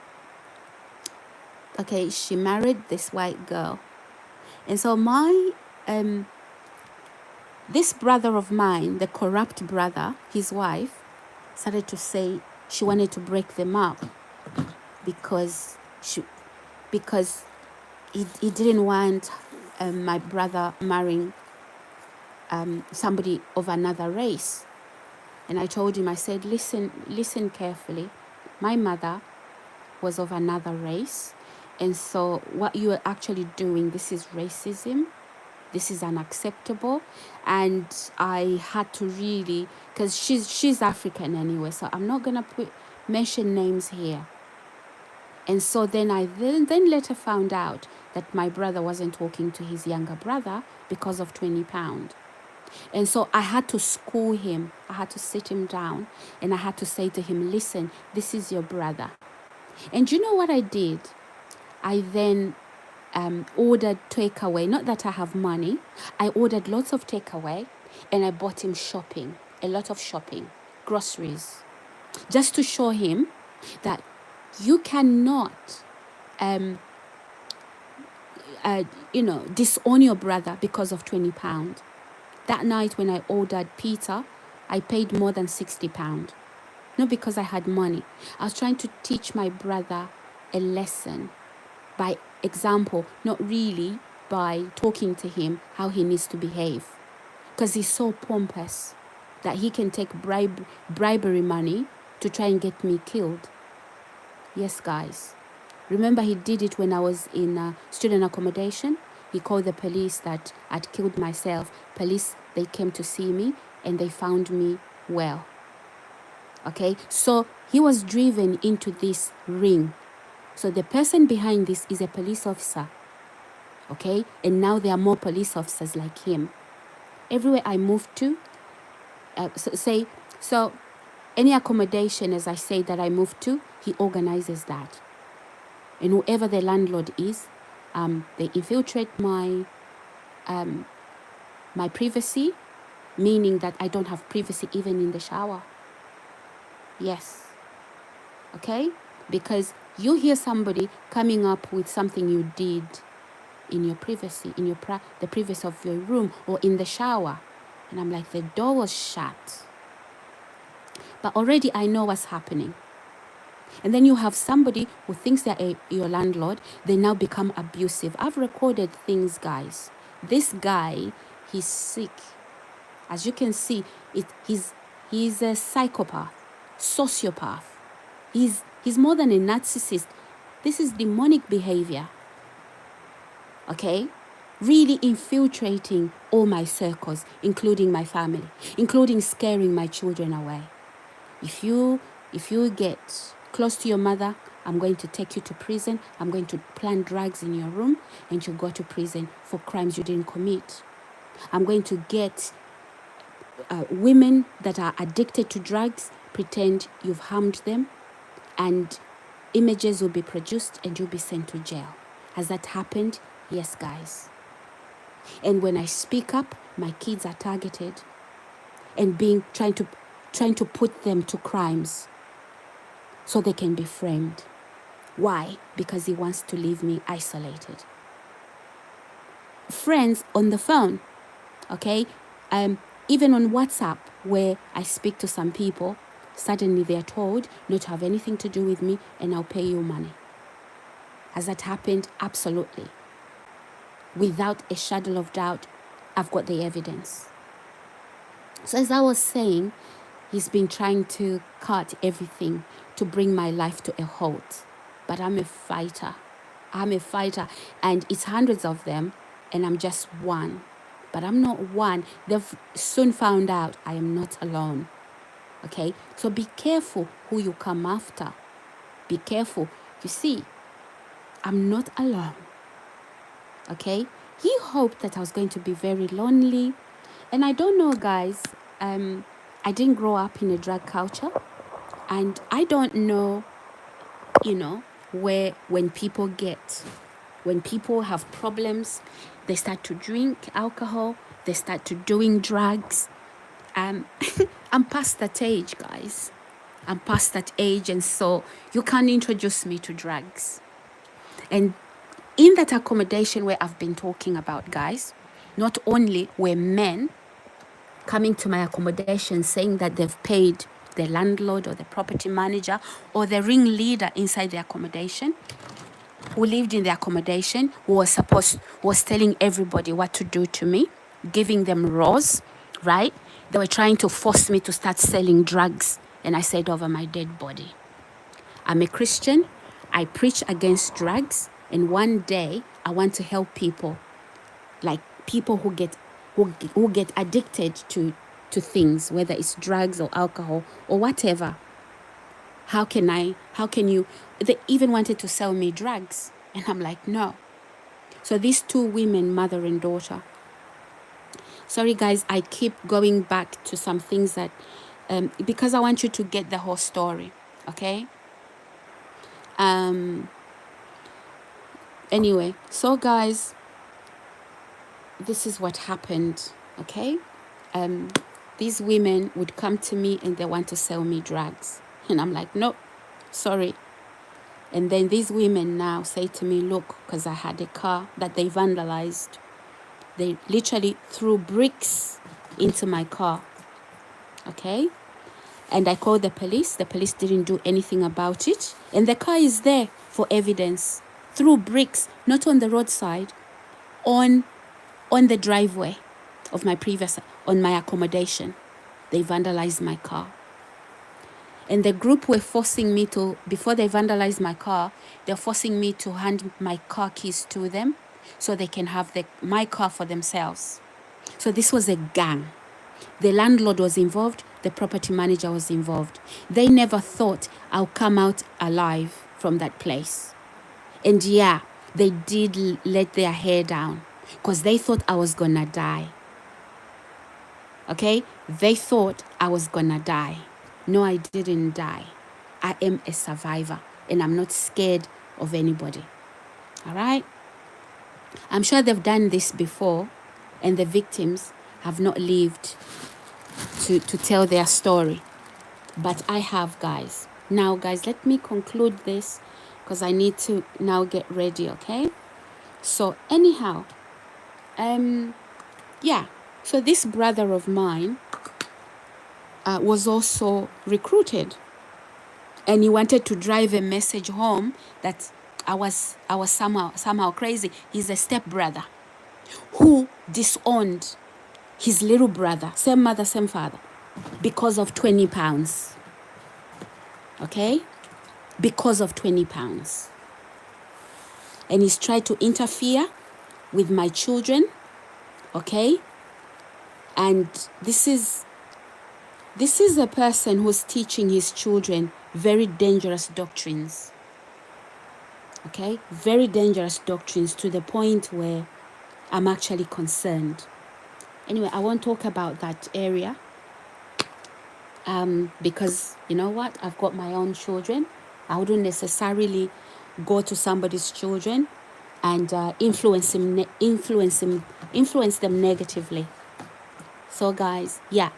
okay, she married this white girl. And so this brother of mine, the corrupt brother, his wife, started to say she wanted to break them up because he didn't want my brother marrying somebody of another race. And I told him, I said, listen carefully. My mother was of another race. And so what you are actually doing, this is racism. This is unacceptable. And I had to really, because she's African anyway, so I'm not going to mention names here. And so then I then later found out that my brother wasn't talking to his younger brother because of £20. And so I had to school him. I had to sit him down and I had to say to him, listen, this is your brother. And you know what I did? I then ordered takeaway. Not that I have money. I ordered lots of takeaway and I bought him shopping, a lot of shopping, groceries, just to show him that you cannot, disown your brother because of £20. That night when I ordered pizza, I paid more than £60. Not because I had money. I was trying to teach my brother a lesson by example, not really by talking to him how he needs to behave. Because he's so pompous that he can take bribery money to try and get me killed. Yes, guys. Remember, he did it when I was in student accommodation. He called the police that I'd killed myself. Police, they came to see me and they found me well. Okay, so he was driven into this ring. So the person behind this is a police officer. Okay, and now there are more police officers like him. Everywhere I moved to, so any accommodation, as I say, that I moved to, he organizes that. And whoever the landlord is, they infiltrate my privacy, meaning that I don't have privacy even in the shower. Yes. Okay? Because you hear somebody coming up with something you did in your privacy, in your the privacy of your room or in the shower. And I'm like, the door was shut. But already I know what's happening. And then you have somebody who thinks they're your landlord. They now become abusive. I've recorded things, guys. This guy, he's sick. As you can see, he's a psychopath, sociopath. He's more than a narcissist. This is demonic behavior. Okay? Really infiltrating all my circles, including my family, including scaring my children away. If you get close to your mother, I'm going to take you to prison. I'm going to plant drugs in your room and you go to prison for crimes you didn't commit. I'm going to get women that are addicted to drugs, pretend you've harmed them, and images will be produced and you'll be sent to jail. Has that happened? Yes, guys. And when I speak up, my kids are targeted and trying to put them to crimes so they can be framed. Why? Because he wants to leave me isolated. Friends on the phone, okay? Even on WhatsApp, where I speak to some people, suddenly they're told not to have anything to do with me and I'll pay you money. Has that happened? Absolutely. Without a shadow of doubt, I've got the evidence. So as I was saying, he's been trying to cut everything to bring my life to a halt. But I'm a fighter. And it's hundreds of them, and I'm just one. But I'm not one. They've soon found out I am not alone. Okay? So be careful who you come after. Be careful. You see, I'm not alone. Okay? He hoped that I was going to be very lonely. And I don't know, guys. I didn't grow up in a drug culture. And I don't know, when people have problems, they start to drink alcohol, they start to doing drugs. I'm past that age, guys. I'm past that age, and so you can't introduce me to drugs. And in that accommodation where I've been talking about, guys, not only were men coming to my accommodation saying that they've paid the landlord or the property manager or the ringleader inside the accommodation who lived in the accommodation, who was telling everybody what to do to me, giving them raws, right? They were trying to force me to start selling drugs. And I said, over my dead body. I'm a Christian. I preach against drugs. And one day I want to help people, like people who get addicted to things, whether it's drugs or alcohol or whatever. How can you, they even wanted to sell me drugs. And I'm like, no. So these two women, mother and daughter, Sorry, guys, I keep going back to some things that, because I want you to get the whole story, okay? Anyway, so guys, this is what happened, okay? These women would come to me and they want to sell me drugs. And I'm like, no, sorry. And then these women now say to me, look, because I had a car that they vandalized. They literally threw bricks into my car, okay? And I called the police. The police didn't do anything about it. And the car is there for evidence. Threw bricks, not on the roadside, on the driveway of my on my accommodation. They vandalized my car. And the group were forcing me to, before they vandalized my car, they're forcing me to hand my car keys to them so they can have my car for themselves. So this was a gang. The landlord was involved. The property manager was involved. They never thought I'll come out alive from that place. And yeah, they did let their hair down because they thought I was gonna die. Okay? They thought I was gonna die. No, I didn't die. I am a survivor and I'm not scared of anybody. All right? I'm sure they've done this before and the victims have not lived to tell their story. But I have, guys. Now, guys, let me conclude this because I need to now get ready, okay? So anyhow, yeah. So this brother of mine was also recruited, and he wanted to drive a message home that I was somehow crazy. He's a stepbrother who disowned his little brother, same mother, same father, because of 20 pounds. Okay? Because of 20 pounds. And he's tried to interfere with my children. Okay? And this is a person who's teaching his children very dangerous doctrines. Okay? Very dangerous doctrines to the point where I'm actually concerned. Anyway, I won't talk about that area because, you know what? I've got my own children. I wouldn't necessarily go to somebody's children and influence them negatively. So, guys, yeah.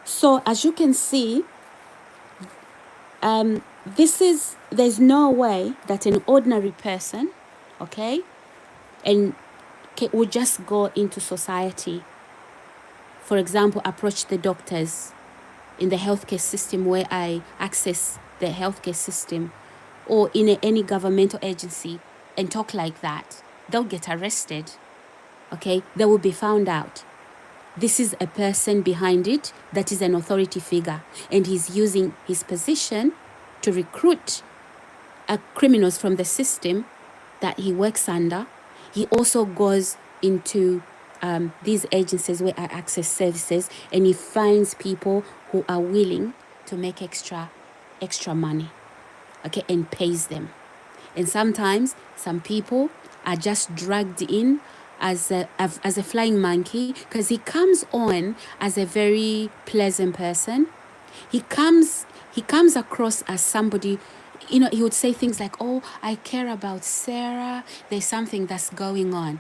So, as you can see, there's no way that an ordinary person, okay, and would just go into society. For example, approach the doctors in the healthcare system where I access the healthcare system, or in any governmental agency, and talk like that. They'll get arrested. Okay, they will be found out. This is a person behind it that is an authority figure, and he's using his position to recruit criminals from the system that he works under. He also goes into these agencies where I access services, and he finds people who are willing to make extra money, okay, and pays them. And sometimes some people are just dragged in as a flying monkey because he comes on as a very pleasant person. He comes across as somebody, you know, he would say things like, oh, I care about Sarah, there's something that's going on.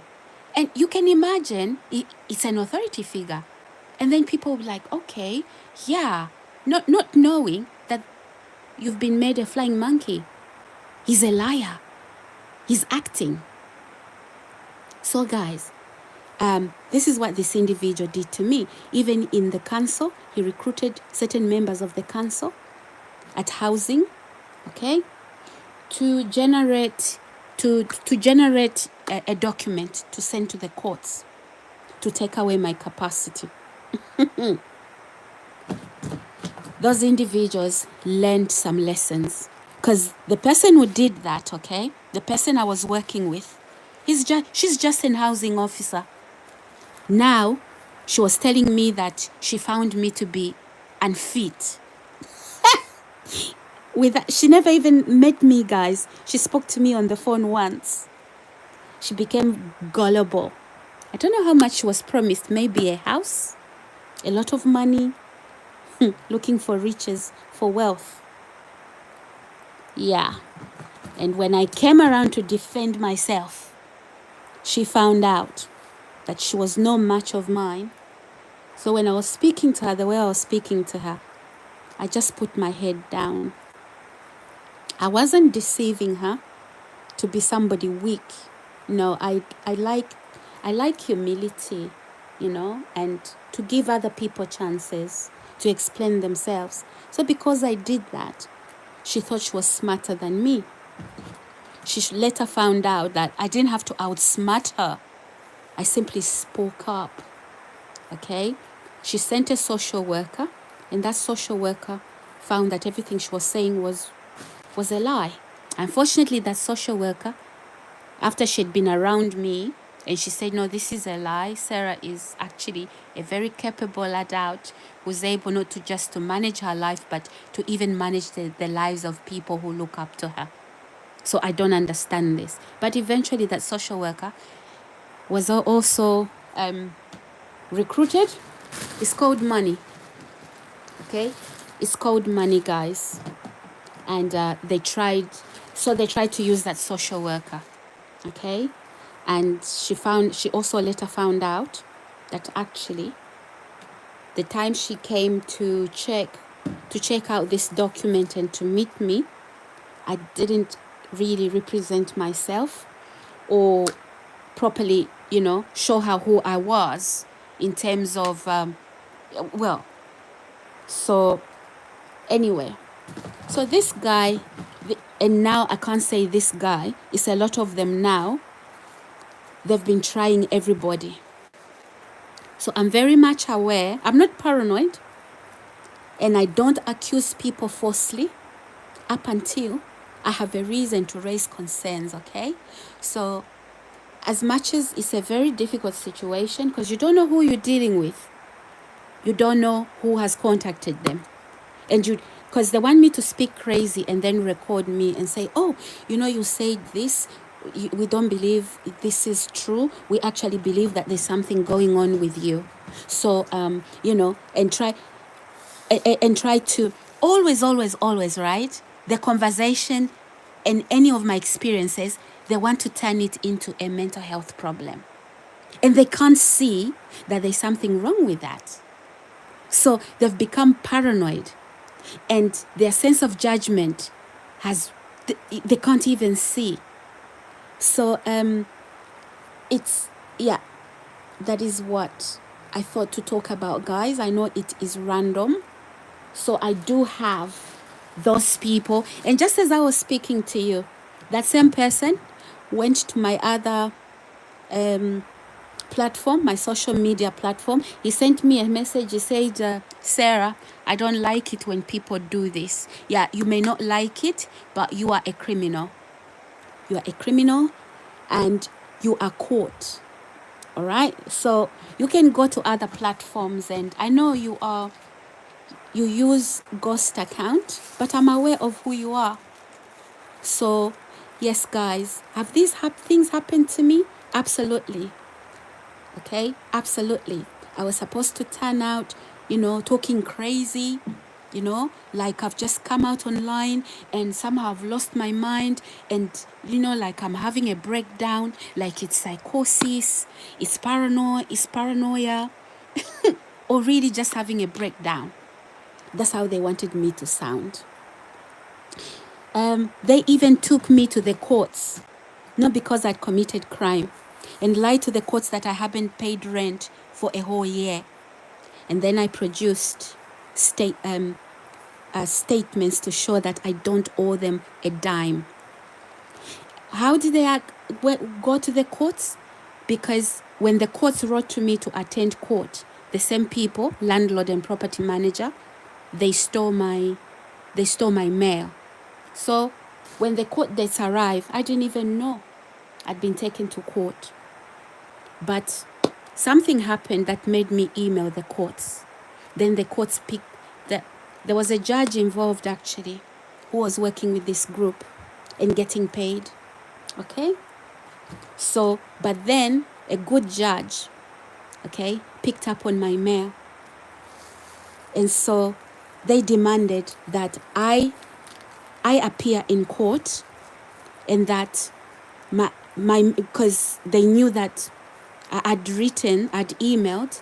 And you can imagine it's an authority figure. And then people will be like, okay, yeah, not knowing that you've been made a flying monkey. He's a liar. He's acting. So guys, this is what this individual did to me. Even in the council, he recruited certain members of the council at housing, okay, to generate a document to send to the courts to take away my capacity. Those individuals learned some lessons, because the person who did that, okay, the person I was working with, she's just an housing officer. Now, she was telling me that she found me to be unfit. She never even met me, guys. She spoke to me on the phone once. She became gullible. I don't know how much she was promised. Maybe a house, a lot of money, looking for riches, for wealth. Yeah. And when I came around to defend myself, she found out that she was no match of mine. So when I was speaking to her, the way I was speaking to her, I just put my head down. I wasn't deceiving her to be somebody weak. No, I like humility, and to give other people chances to explain themselves. So because I did that, she thought she was smarter than me. She later found out that I didn't have to outsmart her. I simply spoke up. Okay? She sent a social worker, and that social worker found that everything she was saying was a lie. Unfortunately, that social worker, after she'd been around me, and she said, no, this is a lie. Sarah is actually a very capable adult who's able not to just to manage her life, but to even manage the lives of people who look up to her. So I don't understand this. But eventually that social worker was also recruited. It's called money. Okay? It's called money, guys. And they tried to use that social worker. Okay? And she also later found out that actually the time she came to check out this document and to meet me, I didn't really represent myself or properly, show her who I was in terms of, so anyway, so this guy, and now I can't say this guy, it's a lot of them now, they've been trying everybody. So I'm very much aware, I'm not paranoid, and I don't accuse people falsely up until I have a reason to raise concerns, okay? So as much as it's a very difficult situation because you don't know who you're dealing with, you don't know who has contacted them, and because they want me to speak crazy and then record me and say, oh, you said this, we don't believe this is true, we actually believe that there's something going on with you. So and try to always, right, the conversation and any of my experiences, they want to turn it into a mental health problem. And they can't see that there's something wrong with that. So they've become paranoid. And their sense of judgment they can't even see. So that is what I thought to talk about, guys. I know it is random. So I do have those people. And just as I was speaking to you, that same person went to my other platform, my social media platform. He sent me a message. He said, Sarah, I don't like it when people do this. Yeah, you may not like it, but you are a criminal. You are a criminal and you are caught. All right? So you can go to other platforms, and I know you use ghost account, but I'm aware of who you are. So yes, guys, have these things happened to me? Absolutely. Okay, absolutely. I was supposed to turn out, talking crazy, like I've just come out online and somehow I've lost my mind, and, like I'm having a breakdown, like it's psychosis, it's paranoia, or really just having a breakdown. That's how they wanted me to sound. They even took me to the courts, not because I'd committed crime, and lied to the courts that I haven't paid rent for a whole year. And then I produced statements to show that I don't owe them a dime. How did they go to the courts? Because when the courts wrote to me to attend court, the same people, landlord and property manager, they stole my mail. So when the court dates arrived, I didn't even know I'd been taken to court. But something happened that made me email the courts. Then the courts picked there was a judge involved actually who was working with this group and getting paid. Okay? So, but then a good judge, okay, picked up on my mail. And so they demanded that I appear in court, and that because they knew that I'd emailed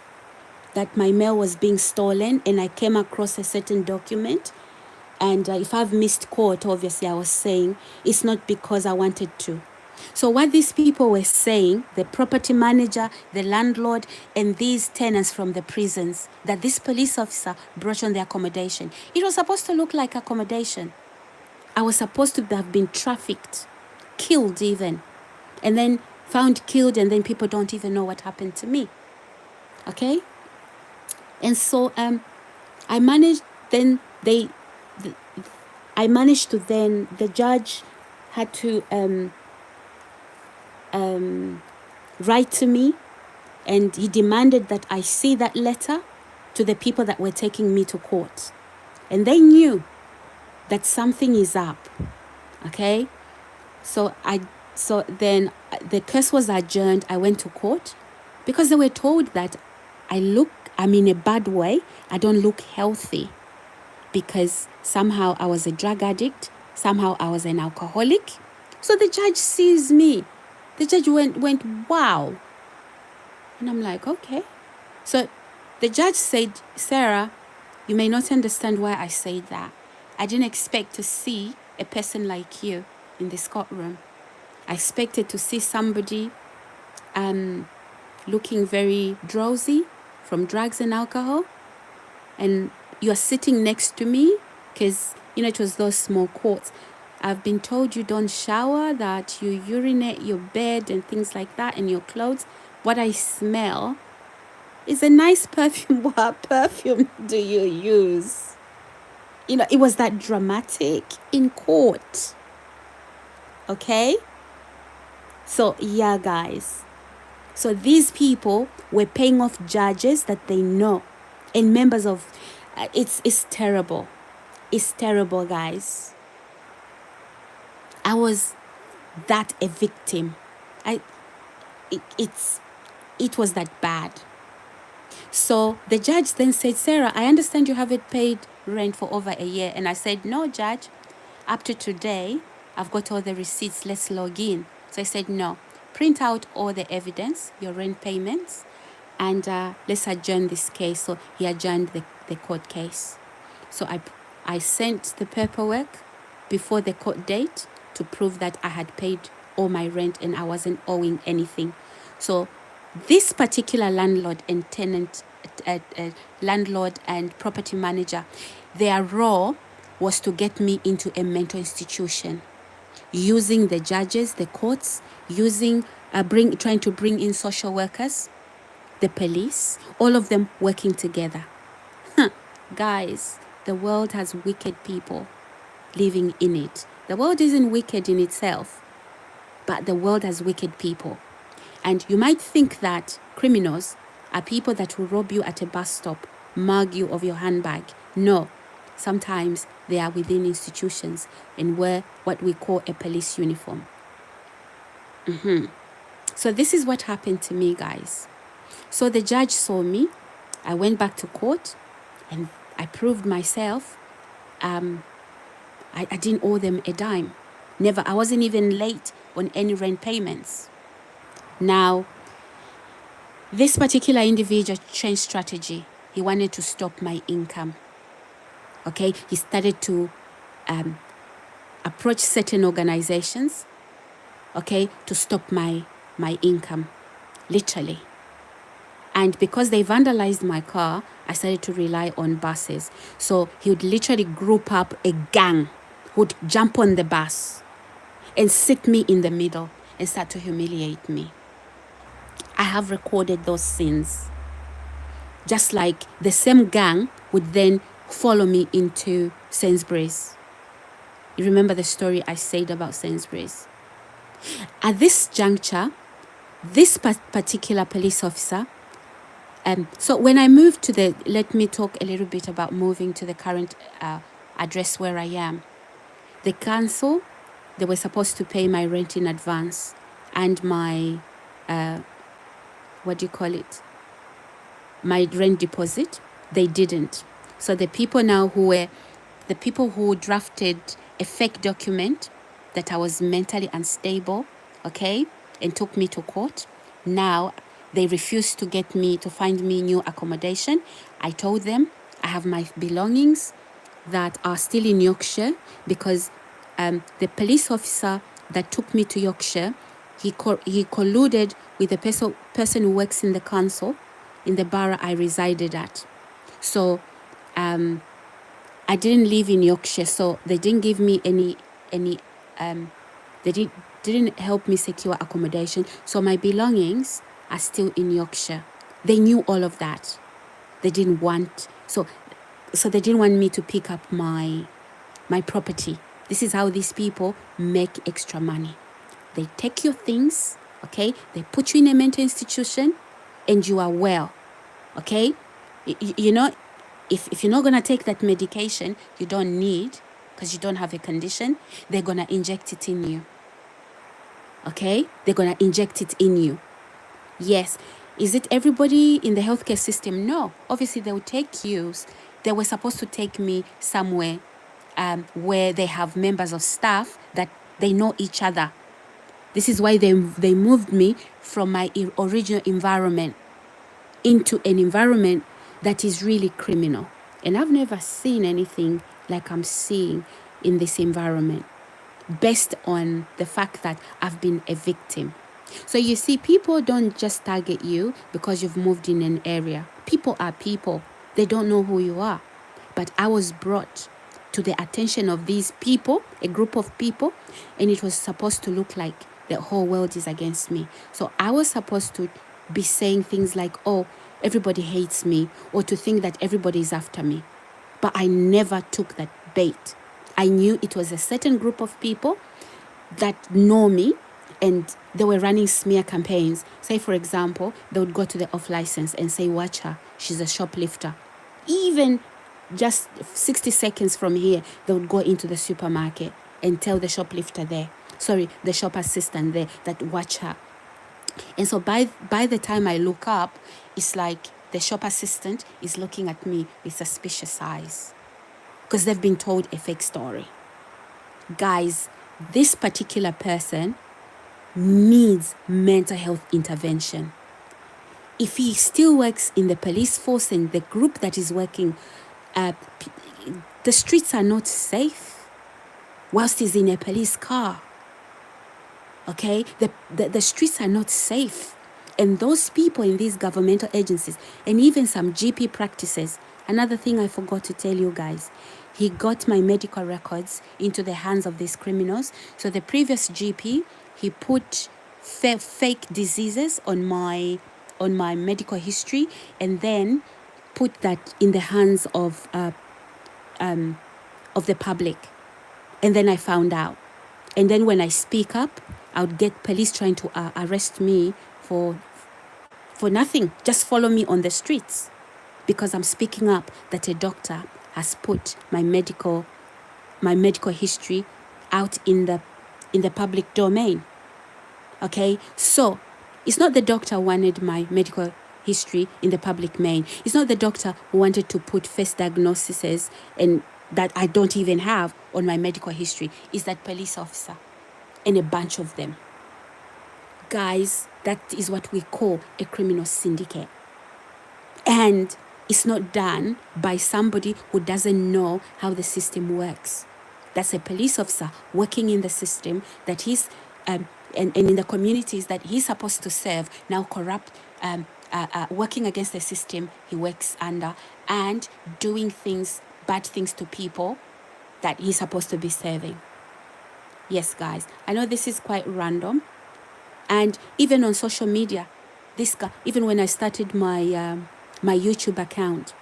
that my mail was being stolen, and I came across a certain document. And if I've missed court, obviously I was saying it's not because I wanted to. So what these people were saying, the property manager, the landlord, and these tenants from the prisons, that this police officer brought on the accommodation, it was supposed to look like accommodation. I was supposed to have been trafficked, killed even, and then found killed, and then people don't even know what happened to me. Okay? And so I managed, then the judge had to write to me, and he demanded that I see that letter to the people that were taking me to court. And they knew that something is up. Okay? So then the case was adjourned. I went to court because they were told that I'm in a bad way. I don't look healthy because somehow I was a drug addict. Somehow I was an alcoholic. So the judge sees me. The judge went, wow. And I'm like, okay. So the judge said, Sarah, you may not understand why I said that. I didn't expect to see a person like you in this courtroom. I expected to see somebody looking very drowsy from drugs and alcohol. And you're sitting next to me because, it was those small courts. I've been told you don't shower, that you urinate your bed and things like that and your clothes. What I smell is a nice perfume. What perfume do you use? It was that dramatic in court. Okay? So, yeah, guys. So these people were paying off judges that they know and members of... it's terrible. It's terrible, guys. I was that a victim. It was that bad. So the judge then said, Sarah, I understand you haven't paid rent for over a year. And I said, no, judge, up to today, I've got all the receipts. Let's log in. So I said, no, print out all the evidence, your rent payments, and let's adjourn this case. So he adjourned the court case. So I sent the paperwork before the court date to prove that I had paid all my rent and I wasn't owing anything. So this particular landlord and tenant, landlord and property manager, their role was to get me into a mental institution, using the judges, the courts, trying to bring in social workers, the police, all of them working together. Guys, the world has wicked people living in it. The world isn't wicked in itself, but the world has wicked people. And you might think that criminals are people that will rob you at a bus stop, mug you of your handbag. No, sometimes they are within institutions and wear what we call a police uniform. So this is what happened to me, guys. So the judge saw me. I went back to court and I proved myself. I didn't owe them a dime. Never. I wasn't even late on any rent payments. Now, this particular individual changed strategy. He wanted to stop my income. Okay, he started to approach certain organizations, okay, to stop my income, literally. And because they vandalized my car, I started to rely on buses. So he would literally group up a gang, would jump on the bus and sit me in the middle and start to humiliate me. I have recorded those scenes. Just like the same gang would then follow me into Sainsbury's. You remember the story I said about Sainsbury's? At this juncture, this particular police officer, so when I moved to let me talk a little bit about moving to the current address where I am. The council, they were supposed to pay my rent in advance and my what do you call it, my rent deposit. They didn't. So the people who drafted a fake document that I was mentally unstable, okay, and took me to court, now they refused to find me new accommodation. I told them I have my belongings that are still in Yorkshire, because the police officer that took me to Yorkshire, he colluded with the person who works in the council, in the borough I resided at. So I didn't live in Yorkshire, so they didn't give me any they didn't help me secure accommodation. So my belongings are still in Yorkshire. They knew all of that. They didn't want they didn't want me to pick up my property. This is how these people make extra money. They take your things, okay? They put you in a mental institution and you are well, okay? You know, if you're not going to take that medication you don't need because you don't have a condition, they're going to inject it in you, okay? They're going to inject it in you. Yes. Is it everybody in the healthcare system? No. Obviously, they will take you. They were supposed to take me somewhere where they have members of staff that they know each other. This is why they moved me from my original environment into an environment that is really criminal. And I've never seen anything like I'm seeing in this environment, based on the fact that I've been a victim. So you see, people don't just target you because you've moved in an area. People are people. They don't know who you are. But I was brought to the attention of these people, a group of people, and it was supposed to look like the whole world is against me. So I was supposed to be saying things like, oh, everybody hates me, or to think that everybody is after me. But I never took that bait. I knew it was a certain group of people that know me, and they were running smear campaigns. Say, for example, they would go to the off license and say, watch her, she's a shoplifter. Even just 60 seconds from here, they would go into the supermarket and tell the shoplifter there, the shop assistant there, that watch her. And so by the time I look up, it's like the shop assistant is looking at me with suspicious eyes, because they've been told a fake story. Guys, this particular person needs mental health intervention. If he still works in the police force and the group that is working, the streets are not safe whilst he's in a police car. Okay, the streets are not safe. And those people in these governmental agencies, and even some GP practices, another thing I forgot to tell you guys, he got my medical records into the hands of these criminals. So the previous GP, he put fake diseases on my medical history, and then put that in the hands of the public. And then I found out. And then when I speak up, I would get police trying to arrest me for nothing. Just follow me on the streets, because I'm speaking up that a doctor has put my medical history out in the public domain. Okay, so it's not the doctor who wanted my medical history in the public domain. It's not the doctor who wanted to put first diagnoses and that I don't even have on my medical history. It's that police officer and a bunch of them. Guys, that is what we call a criminal syndicate. And it's not done by somebody who doesn't know how the system works. That's a police officer working in the system that he's and in the communities that he's supposed to serve, now corrupt, working against the system he works under, and doing bad things to people that he's supposed to be serving. Yes, guys, I know this is quite random. And even on social media, this guy, even when I started my my YouTube account,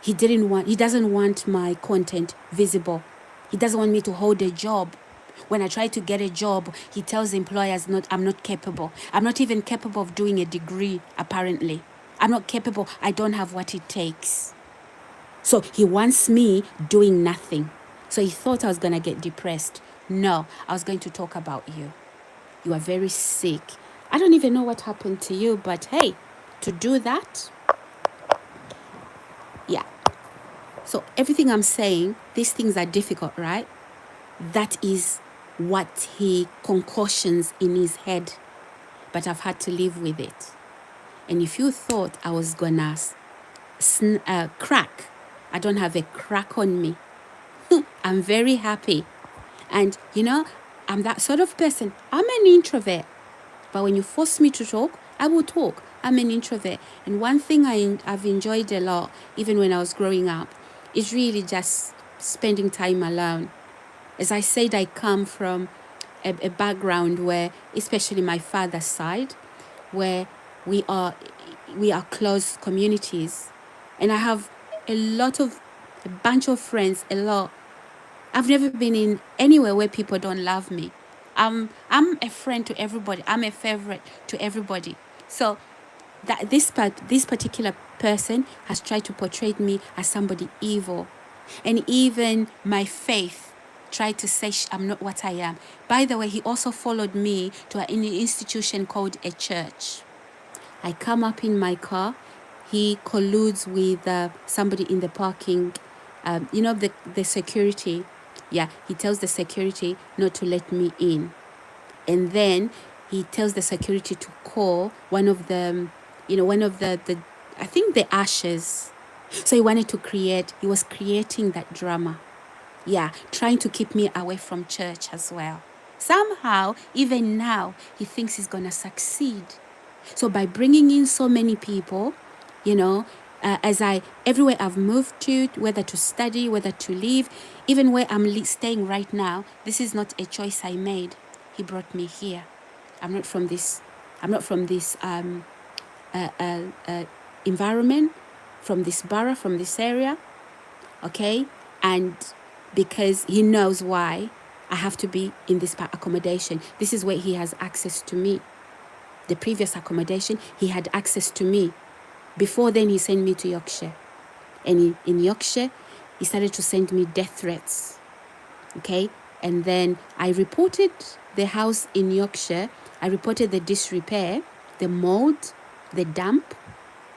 he doesn't want my content visible. He doesn't want me to hold a job. When I try to get a job, he tells employers I'm not capable. I'm not even capable of doing a degree, apparently. I'm not capable. I don't have what it takes. So he wants me doing nothing. So he thought I was going to get depressed. No, I was going to talk about you. You are very sick. I don't even know what happened to you, but hey, to do that, yeah. So everything I'm saying, these things are difficult, right? That is what he concoctions in his head, but I've had to live with it. And if you thought I was gonna crack, I don't have a crack on me. I'm very happy. And I'm that sort of person. I'm an introvert, but when you force me to talk, I will talk. I'm an introvert. And one thing I've enjoyed a lot, even when I was growing up, is really just spending time alone. As I said, I come from a background where, especially my father's side, where we are close communities. And I have a bunch of friends, a lot. I've never been in anywhere where people don't love me. I'm a friend to everybody. I'm a favorite to everybody. So that this particular person has tried to portray me as somebody evil, and even my faith tried to say I'm not what I am. By the way, he also followed me to an institution called a church. I come up in my car. He colludes with somebody in the parking, the security. Yeah, he tells the security not to let me in. And then he tells the security to call one of the I think the ushers. So he was creating that drama. Yeah, trying to keep me away from church as well. Somehow, even now, he thinks he's going to succeed. So by bringing in so many people, everywhere I've moved to, whether to study, whether to live, even where I'm staying right now, this is not a choice I made. He brought me here. I'm not from this environment, from this borough, from this area, okay? And because he knows why I have to be in this accommodation. This is where he has access to me. The previous accommodation, he had access to me. Before then, he sent me to Yorkshire. And in Yorkshire, he started to send me death threats. Okay? And then I reported the house in Yorkshire. I reported the disrepair, the mold, the damp.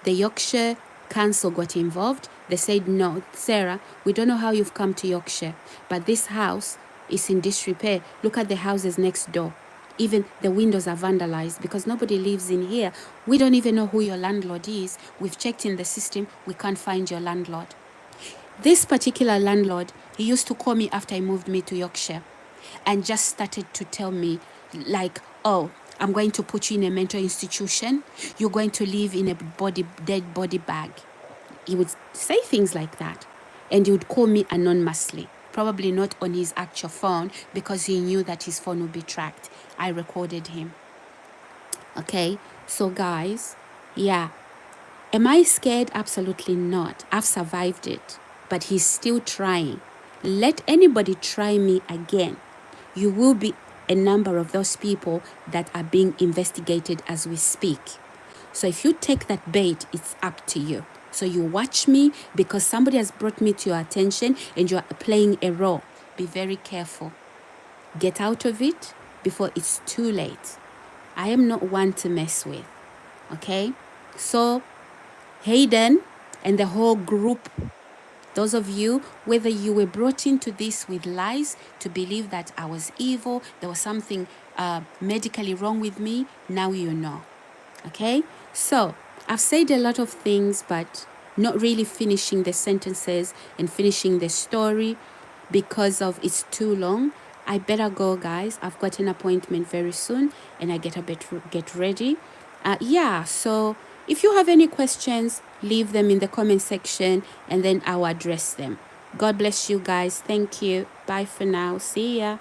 The Yorkshire Council got involved. They said, no, Sarah, we don't know how you've come to Yorkshire, but this house is in disrepair. Look at the houses next door. Even the windows are vandalized because nobody lives in here. We don't even know who your landlord is. We've checked in the system. We can't find your landlord. This particular landlord, he used to call me after I moved me to Yorkshire and just started to tell me like, oh, I'm going to put you in a mental institution. You're going to live in a dead body bag. He would say things like that. And he would call me anonymously. Probably not on his actual phone because he knew that his phone would be tracked. I recorded him. Okay, so guys, yeah. Am I scared? Absolutely not. I've survived it. But he's still trying. Let anybody try me again. You will be a number of those people that are being investigated as we speak. So if you take that bait, it's up to you. So you watch me because somebody has brought me to your attention and you are playing a role. Be very careful. Get out of it before it's too late. I am not one to mess with. Okay? So Hayden and the whole group, those of you, whether you were brought into this with lies to believe that I was evil, there was something medically wrong with me, now you know. Okay? So I've said a lot of things, but not really finishing the sentences and finishing the story because of it's too long. I better go, guys. I've got an appointment very soon and I get ready. So if you have any questions, leave them in the comment section and then I'll address them. God bless you guys. Thank you. Bye for now. See ya.